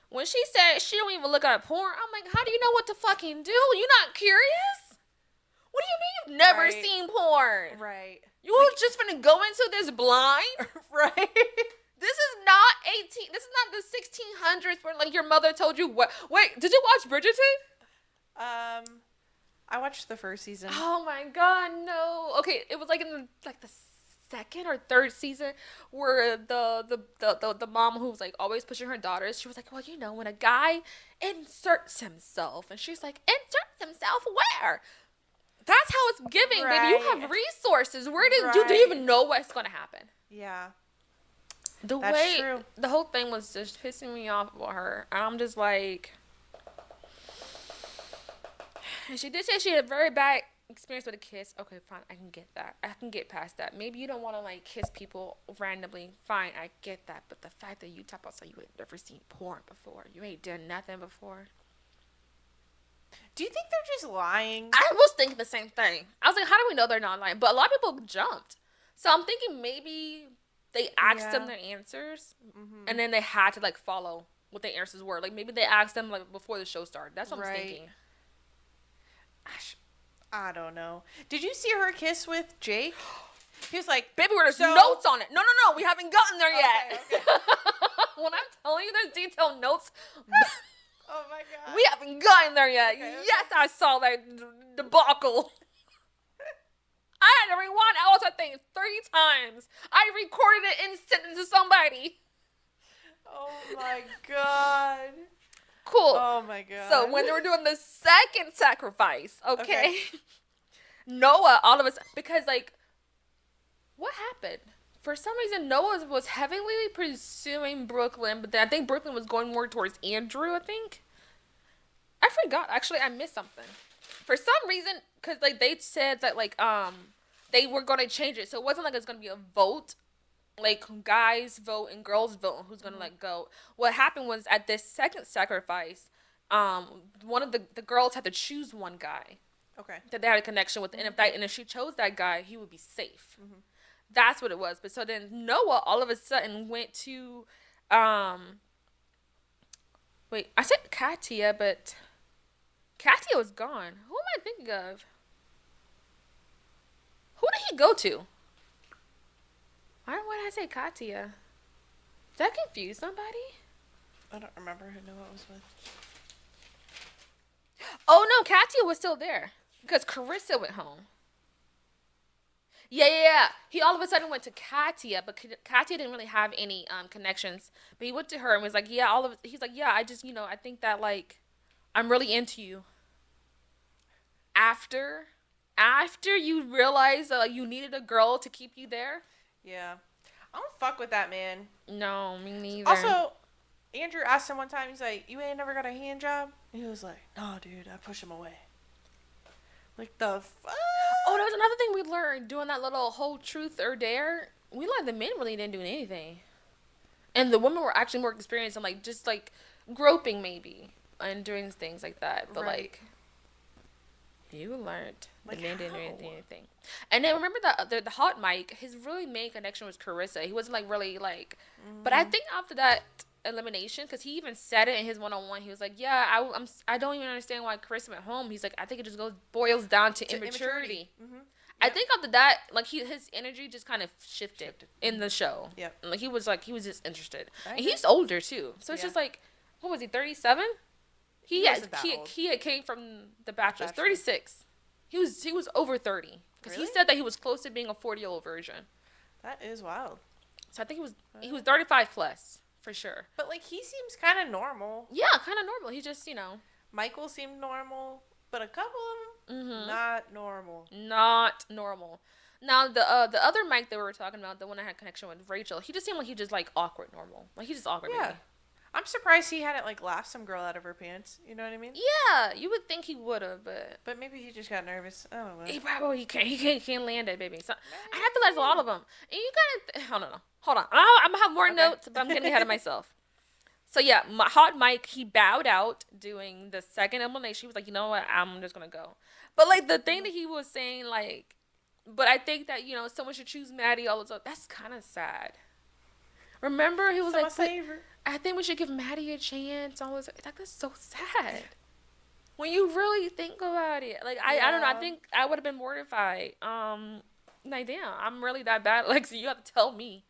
A: When she said she don't even look at porn, I'm like, how do you know what to fucking do? You not curious? What do you mean you've never seen porn?
B: Right.
A: You were just finna go into this blind?
B: Right.
A: This is not 18. This is not the 1600s where like your mother told you what. Wait, did you watch Bridgerton?
B: I watched the first season.
A: Oh my god, no. Okay, it was like in the second or third season where the mom who was like always pushing her daughters, she was like, well, when a guy inserts himself, and she's like, inserts himself where? That's how it's giving, baby. You have resources. Where do you even know what's gonna happen?
B: Yeah.
A: That's true. The whole thing was just pissing me off about her. And I'm just like, and she did say she had a very bad experience with a kiss. Okay, fine, I can get that. I can get past that. Maybe you don't want to like kiss people randomly. Fine, I get that. But the fact that you talk about so you ain't never seen porn before, you ain't done nothing before.
B: Do you think they're just lying?
A: I was thinking the same thing. I was like, how do we know they're not lying? But a lot of people jumped. So I'm thinking maybe they asked them their answers, and then they had to like follow what the answers were. Like maybe they asked them like before the show started. That's what I'm thinking.
B: I don't know. Did you see her kiss with Jake? He was like,
A: baby, there's notes on it. No, we haven't gotten there yet. Okay. When I'm telling you there's detailed notes,
B: oh my god,
A: we haven't gotten there yet. Okay. Yes, I saw that debacle. I had to rewind all that thing 3 times. I recorded it and sent it to somebody.
B: Oh my god.
A: Cool.
B: Oh my god.
A: So when they were doing the second sacrifice, okay. Noah, all of us, because like, what happened? For some reason, Noah was heavily pursuing Brooklyn, but then I think Brooklyn was going more towards Andrew, I think. I forgot. Actually, I missed something. For some reason, because like they said that like they were going to change it, so it wasn't like it's going to be a vote, like guys vote and girls vote who's going to like go. What happened was at this second sacrifice, one of the girls had to choose one guy.
B: Okay. That
A: they had a connection with, and if she chose that guy, he would be safe. Mm-hmm. That's what it was. But so then Noah all of a sudden went to, wait, I said Katia, but Katia was gone. Who am I thinking of? Who did he go to? Why did I say Katya? Did that confuse somebody?
B: I don't remember who Noah was with.
A: Oh no, Katya was still there because Carissa went home. Yeah. He all of a sudden went to Katya, but Katya didn't really have any connections. But he went to her and was like, yeah, he's like, yeah, I just, I think that like I'm really into you. After you realize you needed a girl to keep you there.
B: Yeah. I don't fuck with that man.
A: No, me neither.
B: Also, Andrew asked him one time, he's like, you ain't never got a hand job? And he was like, no, dude, I push him away. Like, the fuck?
A: Oh, there was another thing we learned doing that little whole truth or dare. We learned the men really didn't do anything. And the women were actually more experienced in, like, just, like, groping, maybe, and doing things like that. But,
B: right.
A: like, you learned the
B: like
A: men didn't do anything. And then remember the hot mic, his really main connection was Carissa. He wasn't, like, really, like... Mm-hmm. But I think after that elimination, because he even said it in his one-on-one, he was like, yeah, I don't even understand why Carissa went home. He's like, I think it just boils down to immaturity. Mm-hmm. Yep. I think after that, like, his energy just kind of shifted in the show.
B: Yeah.
A: Like, he was just interested. And he's older, too. So it's just like, what was he, 37? He had came from The Bachelor. 36. He was over 30. Because he said that he was close to being a 40-year-old virgin.
B: That is wild.
A: So I think he was 35 plus, for sure.
B: But, like, he seems kind of normal.
A: Yeah, kind of normal. He just,
B: Michael seemed normal, but a couple of them, not normal.
A: Not normal. Now, the other Mike that we were talking about, the one that had connection with Rachel, he just seemed like he just, like, awkward normal. Like, he just awkward.
B: Yeah. Maybe. I'm surprised he hadn't, like, laughed some girl out of her pants. You know what I mean?
A: Yeah, you would think he would have, but...
B: But maybe he just got nervous. I don't know.
A: He probably can't. He can't land it, baby. So, I have to let a lot of them. And you gotta... I don't know. Hold on. I'm gonna have more notes, but I'm getting ahead of myself. So, yeah, Hot Mike, he bowed out doing the second elimination. He was like, you know what? I'm just gonna go. But, like, the thing that he was saying, like... But I think that, someone should choose Maddie all the time. That's kind of sad. Remember? He was I think we should give Maddie a chance. Like, that's so sad. When you really think about it. Like, I don't know. I think I would have been mortified. Like, damn, I'm really that bad. Like, so you have to tell me.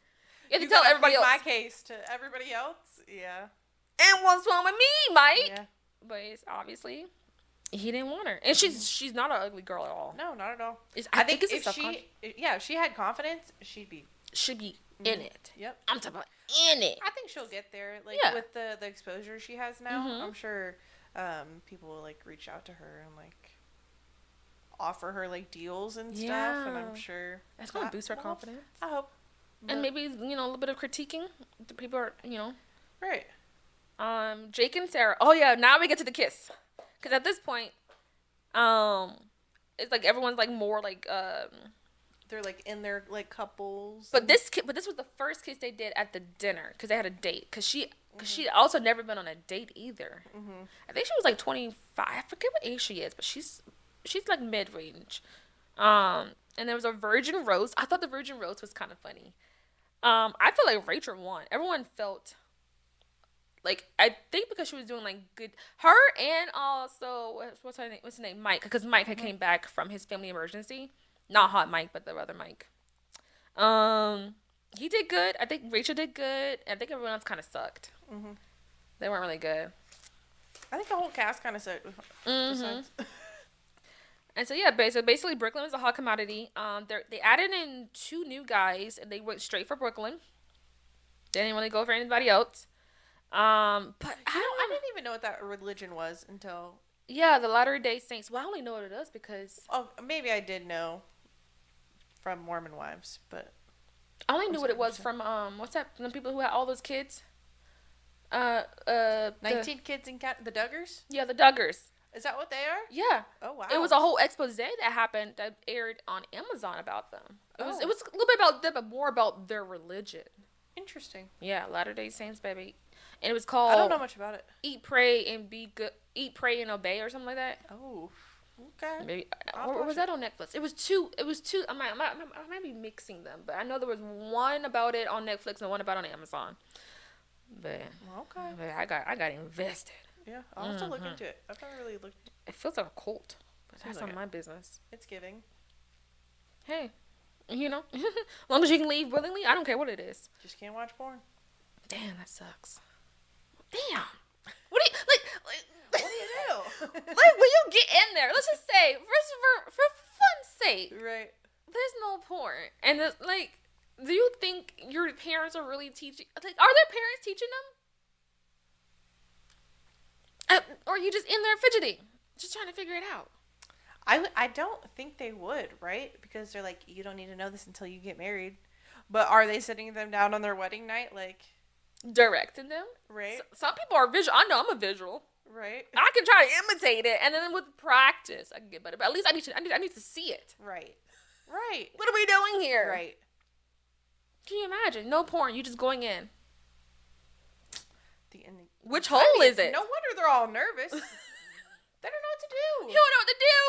A: You have to tell everybody else.
B: My case to everybody else? Yeah.
A: And what's wrong with me, Mike?
B: Yeah.
A: But it's obviously, he didn't want her. And she's not an ugly girl at all.
B: No, not at all.
A: I think it's
B: if she had confidence, she'd be
A: in it.
B: Yep.
A: I'm talking about in it.
B: I think she'll get there. Like, with the exposure she has now, I'm sure people will, like, reach out to her and, like, offer her, like, deals and stuff. And I'm sure
A: that's going to boost her confidence.
B: I hope.
A: And maybe, a little bit of critiquing. The people are,
B: Right.
A: Jake and Sarah. Oh, yeah. Now we get to the kiss. Because at this point, it's like everyone's, like, more, like,
B: they're, like, in their, like, couples.
A: But this was the first kiss they did at the dinner because they had a date. Because she also never been on a date either. Mm-hmm. I think she was like 25. I forget what age she is, but she's like mid range. And there was a virgin roast. I thought the virgin roast was kind of funny. I feel like Rachel won. Everyone felt like, I think because she was doing, like, good. Her and also what's his name? Mike, because Mike had came back from his family emergency. Not Hot Mike, but the other Mike. He did good. I think Rachel did good. I think everyone else kind of sucked. Mm-hmm. They weren't really good.
B: I think the whole cast kind of sucked.
A: Mm-hmm. And so, yeah, basically Brooklyn was a hot commodity. They added in 2 new guys, and they went straight for Brooklyn. They didn't really go for anybody else. But
B: I didn't even know what that religion was until...
A: Yeah, the Latter-day Saints. Well, I only know what it is because...
B: Oh, maybe I did know from Mormon Wives, but...
A: I only knew what it was from, what's that? The people who had all those kids?
B: 19 Kids in the Duggars?
A: Yeah, the Duggars.
B: Is that what they are?
A: Yeah.
B: Oh, wow.
A: It was a whole expose that happened that aired on Amazon about them. It was a little bit about them, but more about their religion.
B: Interesting.
A: Yeah, Latter-day Saints, baby. And it was called...
B: I don't know much about it.
A: Eat, Pray, and Be Good. Eat, Pray, and Obey, or something like that.
B: Oh, okay.
A: Maybe. Or was that on Netflix? It was two. I might be mixing them, but I know there was one about it on Netflix and one about it on Amazon. But I got invested.
B: Yeah, I'll have to look into it. I've never really looked.
A: It feels like a cult, but that's not my business.
B: It's giving.
A: Hey, You know, as long as you can leave willingly, I don't care what it is.
B: Just can't watch porn.
A: Damn, that sucks. Damn. What do you
B: what do you do?
A: Like when you get in there, let's just say, for fun's sake,
B: right?
A: There's no porn, and it's like, do you think your parents are really teaching? Like, are their parents teaching them, or are you just in there fidgeting, just trying to figure it out?
B: I don't think they would, right? Because they're like, you don't need to know this until you get married. But are they sitting them down on their wedding night, like
A: directing them?
B: Right.
A: Some people are visual. I know I'm a visual.
B: Right.
A: I can try to imitate it, and then with practice, I can get better. But at least I need to see it.
B: Right. Right.
A: What are we doing here?
B: Right.
A: Can you imagine? No porn. You just going in.
B: The ending.
A: Which hole is it?
B: No wonder they're all nervous. They don't know what to do.
A: You don't know what to do.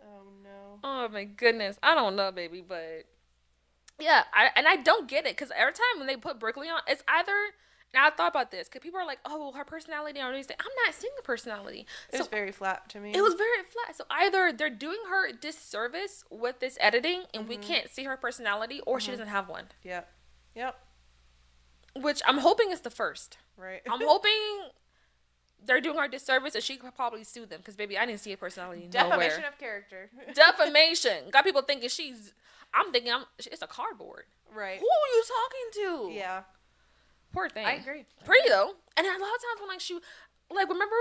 B: Oh no.
A: Oh my goodness. I don't know, baby, but yeah, I don't get it, because every time when they put Brooklyn on, it's either, and I thought about this, because people are like, oh, her personality on these things. I'm not seeing the personality.
B: It was very flat to me.
A: It was very flat. So either they're doing her a disservice with this editing, and we can't see her personality, or she doesn't have one.
B: Yep. Yep.
A: Which I'm hoping is the first.
B: Right.
A: I'm hoping they're doing her a disservice, and she could probably sue them, because baby, I didn't see a personality nowhere.
B: Defamation of character.
A: Defamation. Got people thinking I'm thinking it's a cardboard.
B: Right.
A: Who are you talking to?
B: Yeah.
A: Poor thing.
B: I agree.
A: Pretty though. And a lot of times when remember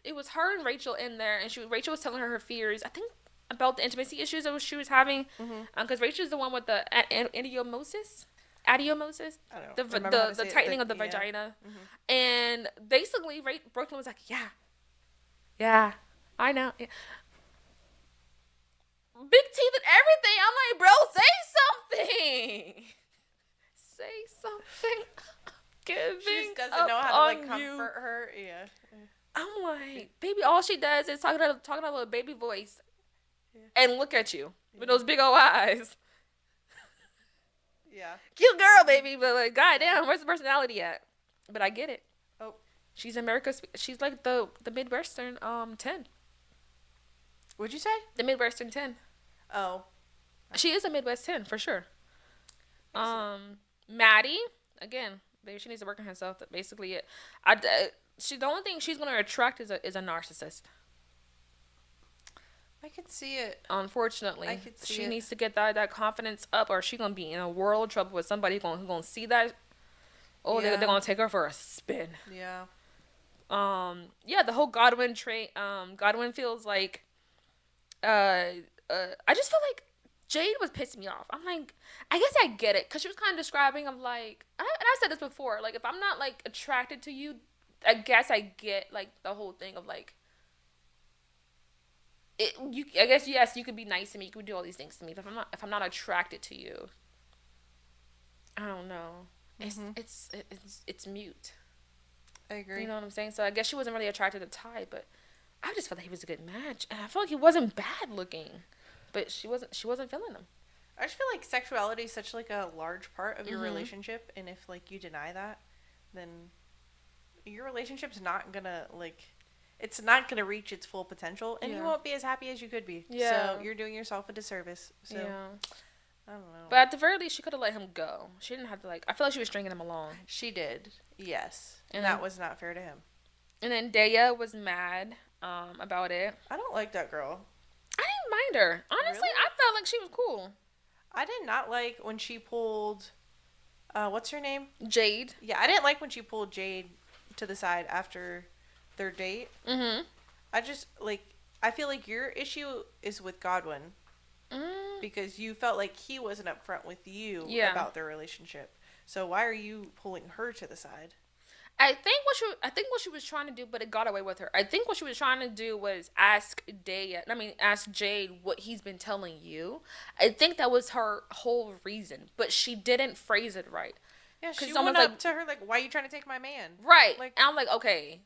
A: it was her and Rachel in there, and Rachel was telling her fears, I think, about the intimacy issues that she was having, because Rachel's the one with the adiomosis. I don't know. The tightening of the vagina. And basically Brooklyn was like, yeah, I know. Yeah. Big teeth and everything. I'm like, bro, say something. Say something.
B: She just doesn't know how to comfort her. Yeah.
A: I'm like, baby, all she does is talking a little baby voice, and look at you with those big old eyes.
B: Yeah.
A: Cute girl, baby, but like, goddamn, where's the personality at? But I get it.
B: Oh.
A: She's America's. She's like the Midwestern 10.
B: What'd you say?
A: The Midwestern 10.
B: Oh.
A: She is a Midwest 10 for sure. Maddie, again, baby, she needs to work on herself. That's basically it. The only thing she's gonna attract is a narcissist.
B: I can see it.
A: Unfortunately,
B: I could see
A: she
B: it.
A: needs to get that confidence up, or she's gonna be in a world of trouble with somebody who's gonna see that. Oh, they're gonna take her for a spin.
B: Yeah.
A: Yeah, the whole Godwin trait. Godwin feels like, I just feel like Jade was pissing me off. I'm like, I guess I get it, because she was kind of describing of like, and I said this before, like, if I'm not like attracted to you, I guess I get like the whole thing of like, I guess yes, you could be nice to me, you could do all these things to me, but if I'm not attracted to you, I don't know. It's mute.
B: I agree.
A: You know what I'm saying? So I guess she wasn't really attracted to Ty, but I just felt like he was a good match, and I felt like he wasn't bad looking, but she wasn't feeling him.
B: I just feel like sexuality is such like a large part of your relationship, and if like you deny that, then your relationship's not gonna it's not gonna reach its full potential, and you won't be as happy as you could be. Yeah. So you're doing yourself a disservice. So I don't know.
A: But at the very least, she could have let him go. She didn't have to I feel like she was stringing him along.
B: She did. Yes. And that was not fair to him.
A: And then Daya was mad about it.
B: I don't like that girl.
A: I didn't mind her. Honestly, really? I felt like she was cool.
B: I did not like when she pulled, what's her name?
A: Jade.
B: Yeah, I didn't like when she pulled Jade to the side after their date. Mm-hmm. I feel like your issue is with Godwin. Because you felt like he wasn't upfront with you about their relationship. So why are you pulling her to the side?
A: I think what she was trying to do, but it got away with her. I think what she was trying to do was ask Jade what he's been telling you. I think that was her whole reason, but she didn't phrase it right.
B: Yeah, she went up to her like, "Why are you trying to take my man?"
A: Right. And I'm like, okay.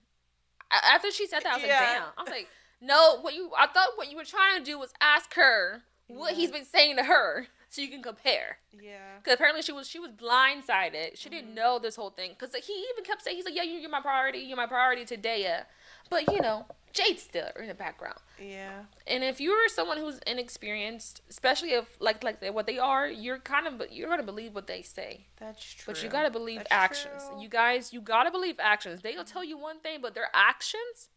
A: After she said that, I was like, damn. I was like, no. I thought what you were trying to do was ask her what he's been saying to her, so you can compare. Yeah. Because apparently she was blindsided. She didn't know this whole thing. Because he even kept saying, he's like, yeah, you're my priority. You're my priority today. But, Jade's still in the background.
B: Yeah.
A: And if you're someone who's inexperienced, especially if like what they are, you're gonna believe what they say.
B: That's true.
A: But you gotta believe actions. True. You guys, you gotta believe actions. They'll tell you one thing, but their actions,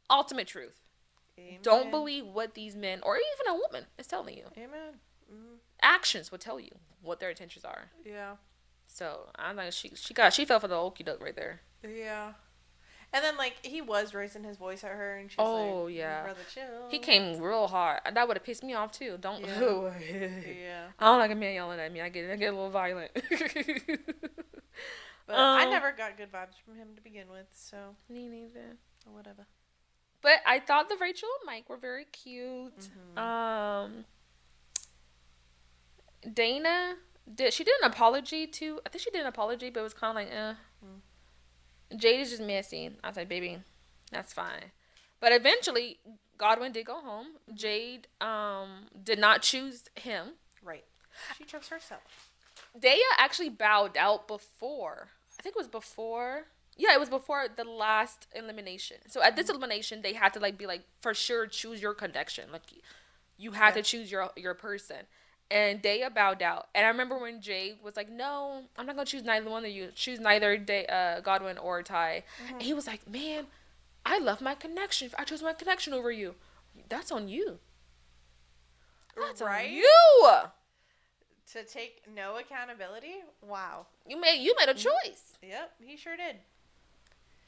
A: ultimate truth. Amen. Don't believe what these men or even a woman is telling you. Amen. Mm-hmm. Actions will tell you what their intentions are. Yeah. So I'm like, she fell for the okie doke right there.
B: Yeah. And then like he was raising his voice at her, and she's like,
A: yeah,
B: brother, chill.
A: He came real hard. That would have pissed me off too. Don't.
B: Yeah. Yeah.
A: I don't like a man yelling at me. I get a little violent.
B: But I never got good vibes from him to begin with, so
A: me neither.
B: Or whatever.
A: But I thought the Rachel and Mike were very cute. Mm-hmm. Dana she did an apology to. I think she did an apology, but it was kind of like, Jade is just messy. I was like, baby, that's fine. But eventually, Godwin did go home. Jade did not choose him.
B: Right. She chose herself.
A: Daya actually bowed out before. I think it was before. Yeah, it was before the last elimination. So at this elimination, they had to be for sure choose your connection. Like you had to choose your person. And Daya bowed out. And I remember when Jay was like, no, I'm not going to choose neither one of you. Choose neither Godwin or Ty. Mm-hmm. And he was like, man, I love my connection. I chose my connection over you. That's on you. That's on you.
B: To take no accountability? Wow.
A: You made a choice.
B: Yep, he sure did.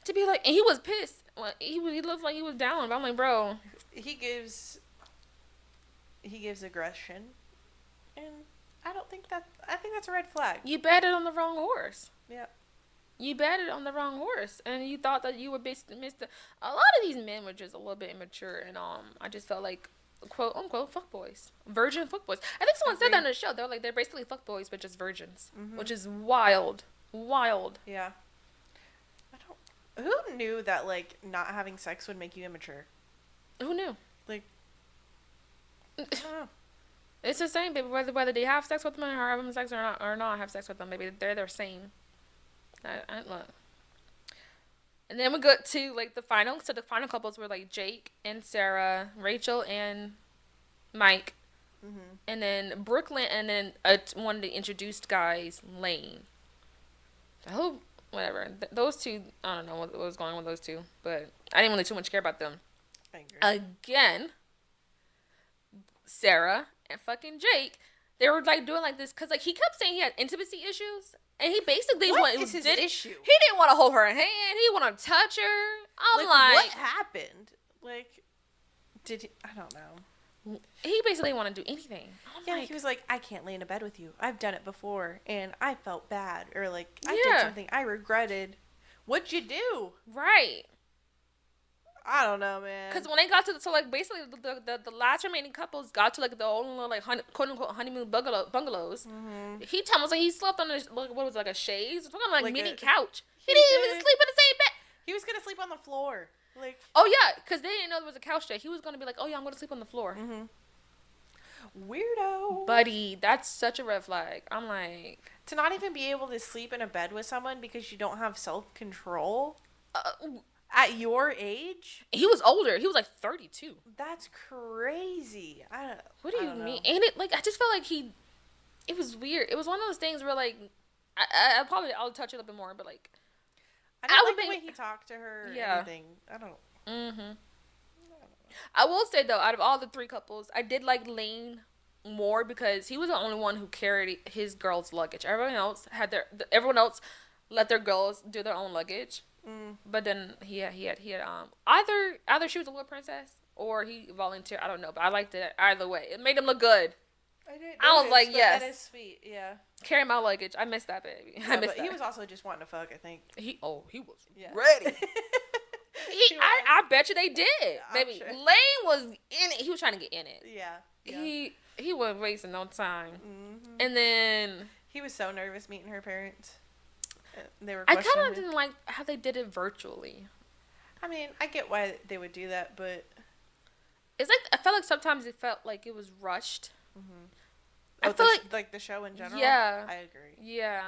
A: To be like, and he was pissed. He looked like he was down. But I'm like, bro.
B: He gives aggression. And I think that's a red flag.
A: You betted on the wrong horse.
B: Yep.
A: You betted on the wrong horse, and you thought that you would miss a lot of these men were just a little bit immature, and I just felt like quote unquote fuckboys, virgin fuckboys. I think someone said that on the show. They're like they're basically fuckboys, but just virgins, which is wild.
B: Yeah. Who knew that not having sex would make you immature?
A: Who knew?
B: I don't know.
A: It's the same, baby. Whether they have sex with them or have sex or not have sex with them, baby, they're the same. I look. And then we got to the final. So the final couples were Jake and Sarah, Rachel and Mike, and then Brooklyn, and then one of the introduced guys, Lane. I hope whatever those two. I don't know what was going on with those two, but I didn't really too much care about them.
B: I agree.
A: Again, Sarah and fucking Jake, they were doing this because he kept saying he had intimacy issues, and he basically
B: what is his issue?
A: He didn't want to hold her hand. He want to touch her. I'm like,
B: what happened? Did he? I don't know.
A: He basically didn't want to do anything.
B: He was like, I can't lay in a bed with you. I've done it before, and I felt bad, or I did something I regretted. What'd you do?
A: Right.
B: I don't know, man.
A: Because when they got to basically the last remaining couples got to the old little quote unquote honeymoon bungalows. Mm-hmm. He told me he slept on what was it, a chaise, mini couch. He didn't even sleep in the same bed.
B: He was gonna sleep on the floor.
A: Oh yeah, because they didn't know there was a couch there. He was gonna be like, oh yeah, I'm gonna sleep on the floor.
B: Mm-hmm. Weirdo.
A: Buddy, that's such a red flag. I'm like,
B: to not even be able to sleep in a bed with someone because you don't have self-control. At your age?
A: He was older. He was 32.
B: That's crazy.
A: What do you mean? And I just felt like it was weird. It was one of those things where I'll touch it a little bit more, but
B: I don't like the way he talked to her or anything. I don't.
A: Mm-hmm. I will say though, out of all the three couples, I did like Lane more because he was the only one who carried his girls' luggage. Everyone else let their girls do their own luggage. But then he had either she was a little princess or he volunteered. I don't know, but I liked it either way. It made him look good. I was like, yes,
B: that is sweet. Yeah,
A: carry my luggage. I missed that, baby.
B: Yeah, but he was also just wanting to fuck. I think
A: he was ready. I bet you they did, baby. Sure. Lane was in it. He was trying to get in it.
B: Yeah.
A: He wasn't wasting no time. Mm-hmm. And then
B: he was so nervous meeting her parents. They were.
A: I kind of didn't like how they did it virtually.
B: I mean, I get why they would do that, but
A: it's I felt like sometimes it felt like it was rushed. Mm-hmm.
B: I feel like the show in general.
A: Yeah,
B: I agree.
A: Yeah.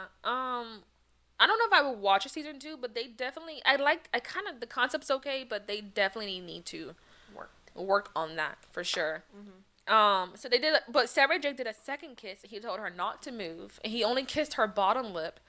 A: I don't know if I would watch a season 2, but they definitely, the concept's okay, but they definitely need to work on that for sure. So they did, but Sarah Jake did a second kiss. He told her not to move, and he only kissed her bottom lip.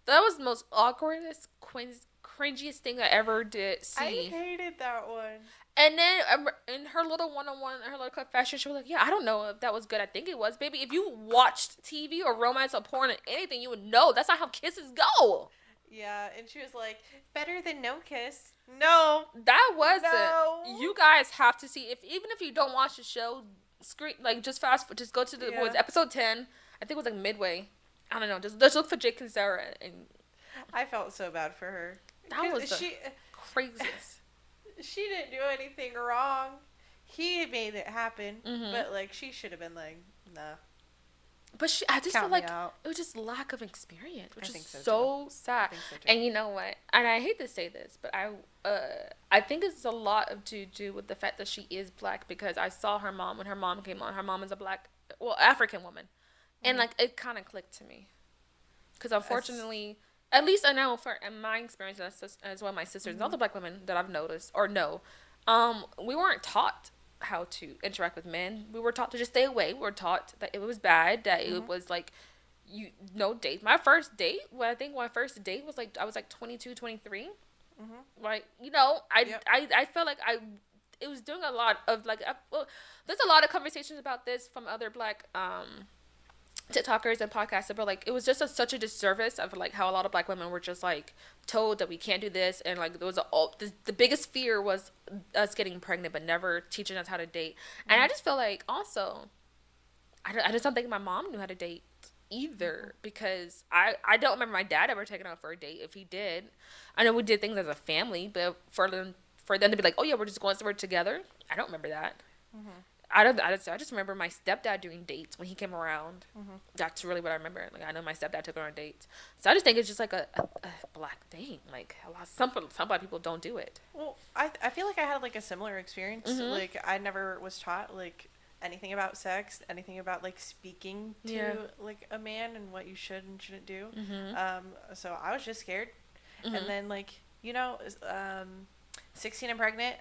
A: That was the most awkwardest, cringiest thing I ever did see.
B: I hated that one.
A: And then in her little one-on-one, her little confession, she was like, yeah, I don't know if that was good. I think it was. Baby, if you watched TV or romance or porn or anything, you would know. That's not how kisses go.
B: Yeah, and she was like, better than no kiss. No.
A: That wasn't. No. You guys have to see, even if you don't watch the show, just go to episode 10. I think it was like midway. I don't know. Just look for Jake and Sarah. And
B: I felt so bad for her.
A: That was the craziest.
B: She didn't do anything wrong. He made it happen. But, like, she should have been like, nah.
A: But I just feel like it was just lack of experience, which is so sad. And you know what? And I hate to say this, but I think it's a lot to do with the fact that she is black, because I saw her mom when her mom came on. Her mom is a African woman. And, like, it kind of clicked to me. Because unfortunately, at least I know in my experience as well, my sisters and other black women that I've noticed or know, we weren't taught how to interact with men. We were taught to just stay away. We were taught that it was bad, that it was like, date. My first date, my first date was like, I was like 22, 23. Like, I felt like it was doing a lot of like, there's a lot of conversations about this from other black, TikTokers and podcasts about like it was just such a disservice of like how a lot of black women were just like told that we can't do this, and like there was the biggest fear was us getting pregnant but never teaching us how to date. And I just feel like also I just don't think my mom knew how to date either, because I don't remember my dad ever taking out for a date. If he did, I know we did things as a family, but for them to be like, oh yeah, we're just going somewhere together, I don't remember that. I just remember my stepdad doing dates when he came around. That's really what I remember. Like, I know my stepdad took her on dates. So I just think it's just like a black thing. Like, some black people don't do it.
B: Well, I feel like I had like a similar experience. Like, I never was taught like anything about sex, anything about like speaking to like a man and what you should and shouldn't do. So I was just scared. And then like, 16 and Pregnant,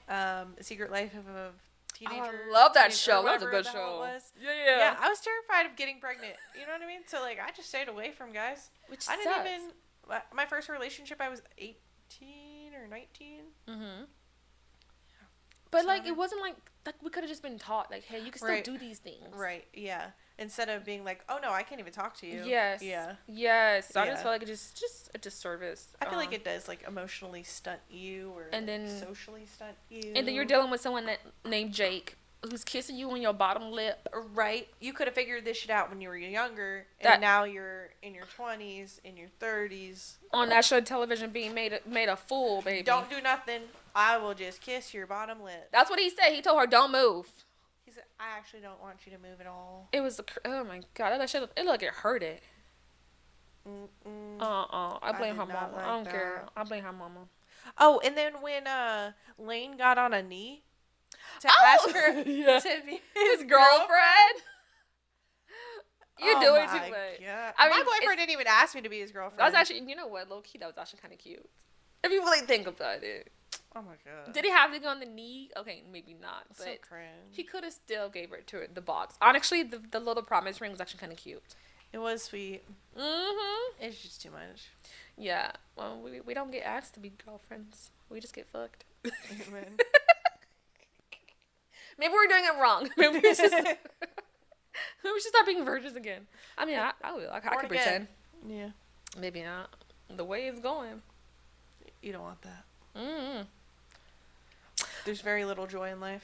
B: Secret Life of a Teenager.
A: I love that show. That was a good show.
B: Yeah, I was terrified of getting pregnant. You know what I mean? So like, I just stayed away from guys.
A: Which
B: I didn't even. My first relationship, I was 18 or 19.
A: But like, it wasn't like we could have just been taught like, hey, you can still do these things.
B: Right. Yeah. Instead of being like, oh no, I can't even talk to you.
A: Yes.
B: Yeah.
A: Yes. So I just felt like it's just a disservice.
B: I feel like it does like emotionally stunt you, or and then socially stunt you.
A: And then you're dealing with someone named Jake who's kissing you on your bottom lip.
B: Right. You could have figured this shit out when you were younger, and now you're in your 20s, in your 30s.
A: On national television being made a fool, baby.
B: Don't do nothing. I will just kiss your bottom lip.
A: That's what he said. He told her, don't move.
B: He said, I actually don't want you to move at all.
A: It was, oh my God, that shit, it looked like it hurt it. I blame her mama. I don't care. I blame her mama.
B: Oh, and then when Lane got on a knee to ask her to be his girlfriend.
A: You're doing too much.
B: I mean, my boyfriend didn't even ask me to be his girlfriend.
A: That was actually, you know what, low key, that was actually kind of cute. If you really think about it.
B: Oh my God.
A: Did he have to go on the knee? Okay, maybe not. But
B: so cringe.
A: He could have still gave her to the box. Honestly, the little promise ring was actually kind of cute.
B: It was sweet. It's just too much.
A: Yeah. Well, we don't get asked to be girlfriends. We just get fucked.
B: Amen.
A: Maybe we're doing it wrong. Maybe we should start being virgins again. I mean, I will. I could pretend.
B: Yeah. Maybe
A: not. The way it's going.
B: You don't want that. There's very little joy in life.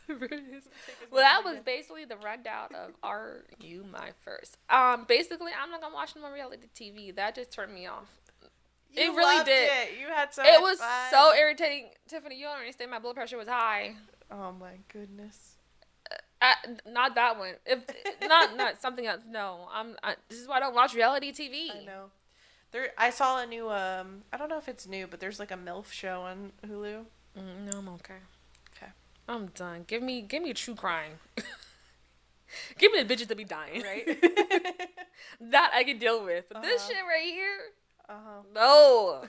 A: Well, that was basically the rundown of Are You My First. Basically, I'm not gonna watch no more reality TV. That just turned me off.
B: It really did. You had so
A: It was so irritating. Tiffany, you don't understand. My blood pressure was high.
B: Oh my goodness.
A: Not that one. If not something else. No, this is why I don't watch reality TV.
B: I know. I saw a new. I don't know if it's new, but there's like a MILF show on Hulu.
A: No, I'm okay. Okay, I'm done. Give me true crime. Give me the bitches to be dying.
B: Right.
A: That I can deal with. But this shit right here. No.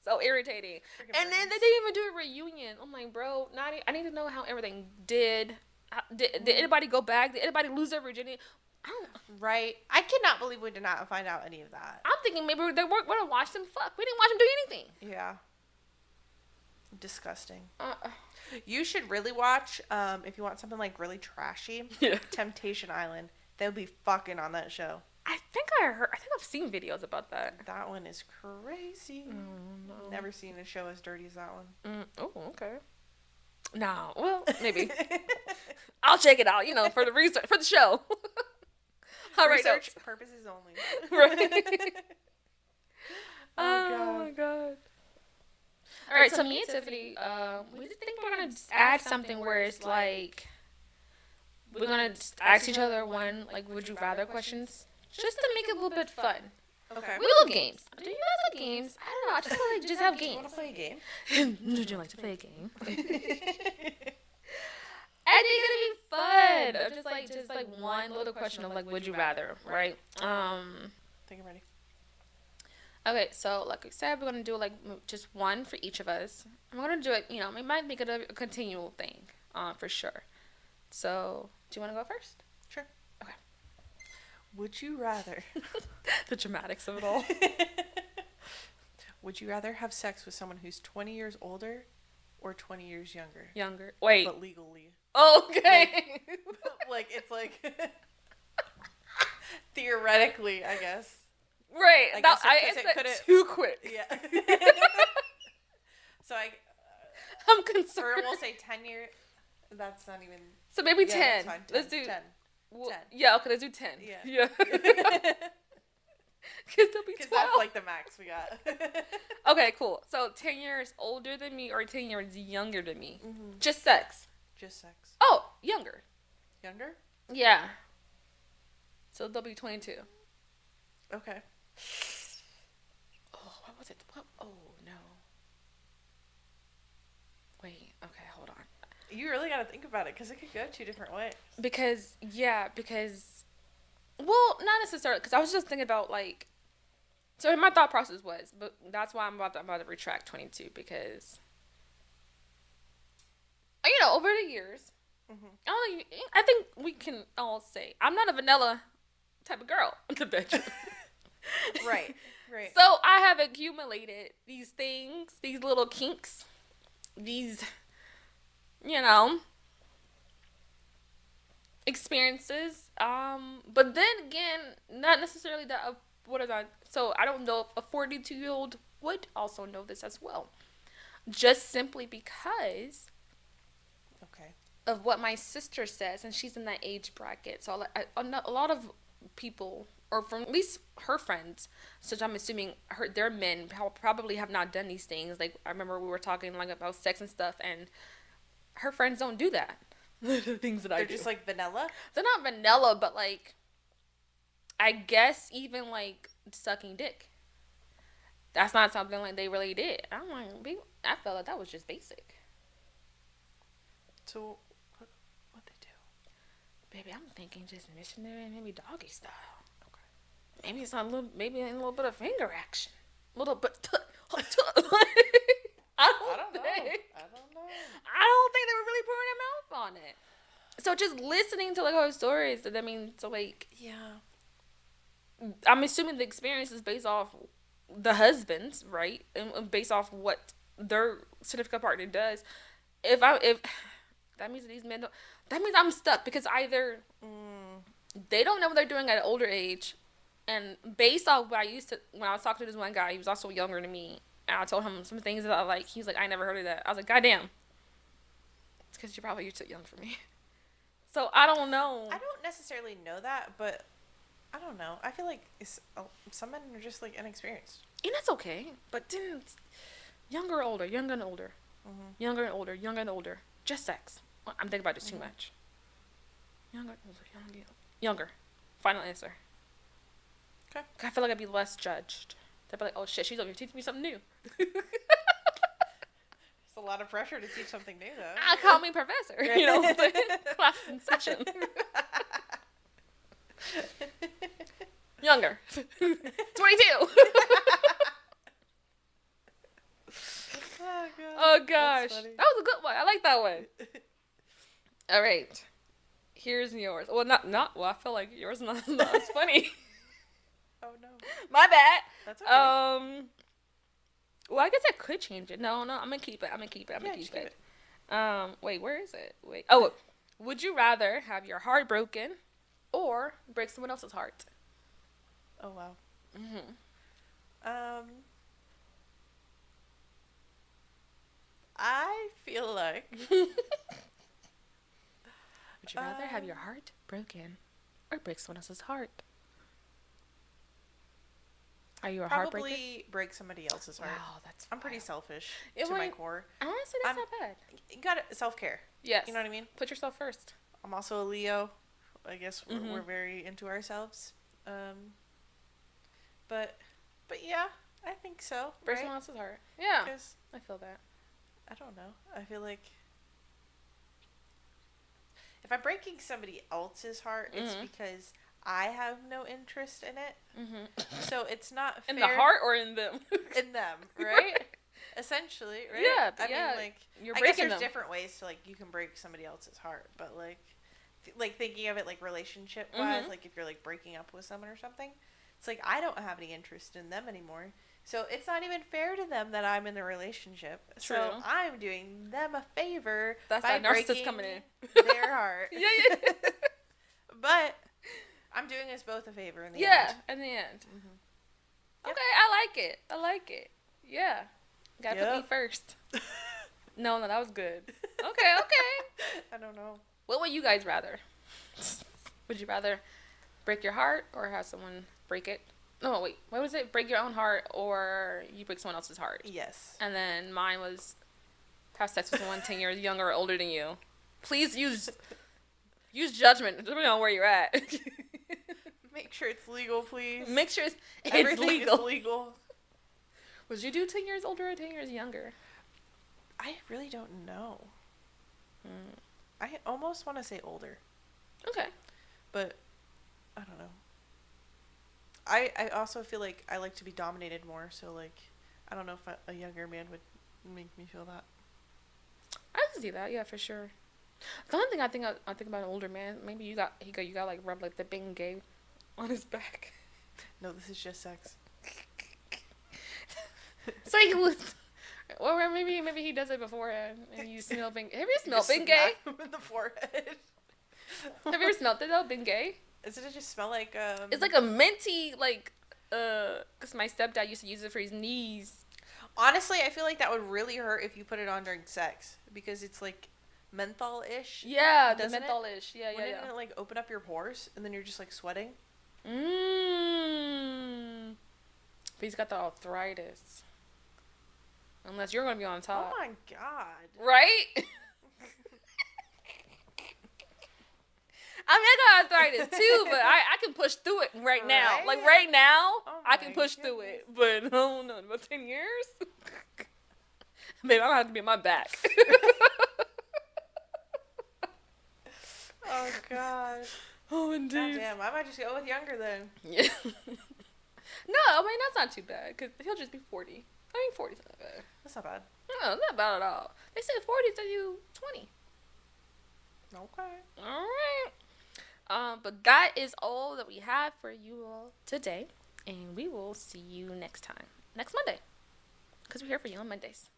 A: So irritating. And then they didn't even do a reunion. I'm like, bro, I need to know how everything did. Did anybody go back? Did anybody lose their virginity?
B: Right. I cannot believe we did not find out any of that.
A: I'm thinking maybe we're gonna watch them fuck. We didn't watch them do anything.
B: Yeah. Disgusting. You should really watch, if you want something like really trashy, Temptation Island. They'll be fucking on that show.
A: I think I've seen videos about that.
B: That one is crazy.
A: No.
B: Never seen a show as dirty as that one.
A: Oh, okay. No, well, maybe. I'll check it out, for the research, for the show. All right,
B: research purposes only.
A: Right.
B: Oh
A: my god. All right, so me and Tiffany, we think we're gonna add something where it's like we're gonna ask each other one would you rather questions, just to make it a little bit fun.
B: Okay.
A: We love games. Do you guys like games? I don't know. I just feel like just have games.
B: Do you want to play a game?
A: Would you like to play a game? I think it'd be fun. Just like one little question of would you rather, right?
B: I think I'm ready.
A: Okay, so like I said, we're gonna do just one for each of us. I'm gonna do it. We might make it a continual thing, for sure. So, do you want to go first?
B: Sure.
A: Okay.
B: Would you rather?
A: The dramatics of it all.
B: Would you rather have sex with someone who's 20 years older or 20 years younger?
A: Younger. Wait.
B: But legally.
A: Okay.
B: It's theoretically, I guess.
A: Right.
B: I
A: guess too quick.
B: Yeah. So
A: I'm concerned.
B: Or we'll say 10 years. That's not even.
A: So maybe 10.
B: That's fine. 10.
A: Let's do
B: 10.
A: Well,
B: 10.
A: Yeah. Okay. Let's do 10.
B: Yeah.
A: Because
B: that's the max we got.
A: Okay. Cool. So 10 years older than me or 10 years younger than me.
B: Mm-hmm.
A: Just sex.
B: Just sex.
A: Oh, younger.
B: Younger?
A: Yeah. So they'll be 22.
B: Okay.
A: Oh, what was it? Oh, no. Wait, okay, hold on.
B: You really got to think about it because it could go two different ways.
A: Because, well, not necessarily, because I was just thinking about, so my thought process was, but that's why I'm about to retract 22, because, over the years, I think we can all say, I'm not a vanilla type of girl in the bedroom.
B: Right.
A: So I have accumulated these things, these little kinks, these, experiences. But then again, not necessarily that. So I don't know if a 42-year-old would also know this as well. Just simply because.
B: Okay.
A: Of what my sister says, and she's in that age bracket. So a lot of people, or from at least her friends, so I'm assuming their men probably have not done these things. I remember we were talking about sex and stuff, and her friends don't do that. The things that
B: They're just vanilla?
A: They're not vanilla, but I guess even sucking dick. That's not something they really did. I'm I felt like that was just basic.
B: So, what they do?
A: Baby, I'm thinking just missionary and maybe doggy style. Okay. Maybe it's a little bit of finger action. A little bit. I don't know. I don't think they were really pouring their mouth on it. So just listening to her stories,
B: yeah.
A: I'm assuming the experience is based off the husbands, right? And based off what their significant partner does. If that means these men don't, that means I'm stuck because either they don't know what they're doing at an older age, and based off what I used to, when I was talking to this one guy, he was also younger than me, and I told him some things that I like. He was like, I never heard of that. I was like, goddamn. It's because you're too young for me. So I don't know.
B: I don't necessarily know that, but I don't know. I feel like some men are just inexperienced.
A: And that's okay. But then younger or older, younger and older.
B: Mm-hmm.
A: Younger and older, younger and older. Just sex. I'm thinking about this too much. Younger, older, younger. Final answer.
B: Okay.
A: I feel like I'd be less judged. They'd be like, oh shit, she's over here teaching me something new.
B: It's a lot of pressure to teach something new, though.
A: Call me professor. Class in session. Younger. 22. Oh gosh. That was a good one. I like that one. All right. Here's yours. Well, well, I feel like yours not as funny.
B: Oh no.
A: My bad.
B: That's okay.
A: Well, I guess I could change it. No, I'm gonna keep it. I'm gonna keep it. Wait, where is it? Wait. Oh, would you rather have your heart broken or break someone else's heart?
B: Oh wow. I feel like.
A: Would you rather have your heart broken or break someone else's heart? Are you a heartbreaker?
B: Probably break somebody else's heart.
A: Wow,
B: I'm pretty selfish to my core.
A: Honestly, that's not bad.
B: You got self-care.
A: Yes.
B: You know what I mean?
A: Put yourself first.
B: I'm also a Leo. I guess we're very into ourselves. But yeah, I think so.
A: Break someone else's heart. Yeah.
B: Because
A: I feel that.
B: I don't know. I feel like if I'm breaking somebody else's heart, it's because I have no interest in it. So it's not fair.
A: In the heart or in them?
B: In them, right? Essentially, right?
A: Yeah,
B: I mean, like,
A: you're
B: I
A: breaking
B: guess there's
A: them.
B: different ways to, like, you can break somebody else's heart, but, like thinking of it, like, relationship-wise, like, if you're, like, breaking up with someone or something, it's like, I don't have any interest in them anymore. So it's not even fair to them that I'm in the relationship.
A: True.
B: So I'm doing them a favor
A: by
B: that
A: narcissist
B: breaking
A: coming in.
B: their heart.
A: Yeah.
B: But I'm doing us both a favor in the end.
A: Yeah, in the end. Okay, I like it. Yeah. Gotta put me first. No, that was good. Okay.
B: I don't know.
A: What would you guys rather? Would you rather break your heart or have someone break it? No, wait. What was it? Break your own heart or you break someone else's heart?
B: Yes.
A: And then mine was have sex with someone 10 years younger or older than you. Please use judgment depending on where you're at.
B: Make sure it's legal, please.
A: Make sure it's
B: Everything
A: legal.
B: is legal.
A: Would you do 10 years older or 10 years younger?
B: I really don't know. I almost want to say older.
A: Okay.
B: But I don't know. I also feel like I like to be dominated more, so, like, I don't know if a younger man would make me feel that.
A: I can see that, yeah, for sure. The only thing I think about an older man, maybe you got like rubbed like the being gay on his back.
B: No, this is just sex.
A: So he would, or maybe he does it beforehand and you smell being. Have you smelled being gay?
B: In the forehead.
A: Have you ever smelled it though, being gay?
B: Doesn't it just smell like
A: It's like a minty cause my stepdad used to use it for his knees.
B: Honestly, I feel like that would really hurt if you put it on during sex because it's like menthol-ish.
A: Yeah, the menthol-ish. Yeah.
B: Wouldn't it like open up your pores and then you're just like sweating?
A: But he's got the arthritis. Unless you're gonna be on top.
B: Oh my god.
A: Right? I mean, I got arthritis too, but I can push through it right now.
B: Right?
A: Like right now, I can push
B: goodness.
A: through it. But I don't know, about 10 years? Babe, I'm gonna have to be on my back.
B: Oh god.
A: Oh, indeed.
B: God damn, I might just go with younger then.
A: Yeah. No, I mean, that's not too bad, because he'll just be 40. I mean, 40's not bad.
B: That's not bad.
A: No, not bad at all. They say 40 to you 20.
B: Okay.
A: All right. But that is all that we have for you all today. And we will see you next time. Next Monday. Because we're here for you on Mondays.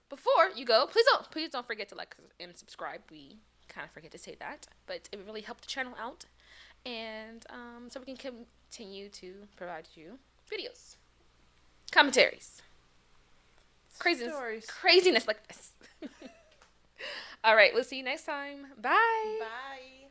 A: Before you go, please don't forget to like and subscribe. We kind of forget to say that. But it would really help the channel out. And so we can continue to provide you videos. Commentaries. Craziness like this. All right. We'll see you next time. Bye.
B: Bye.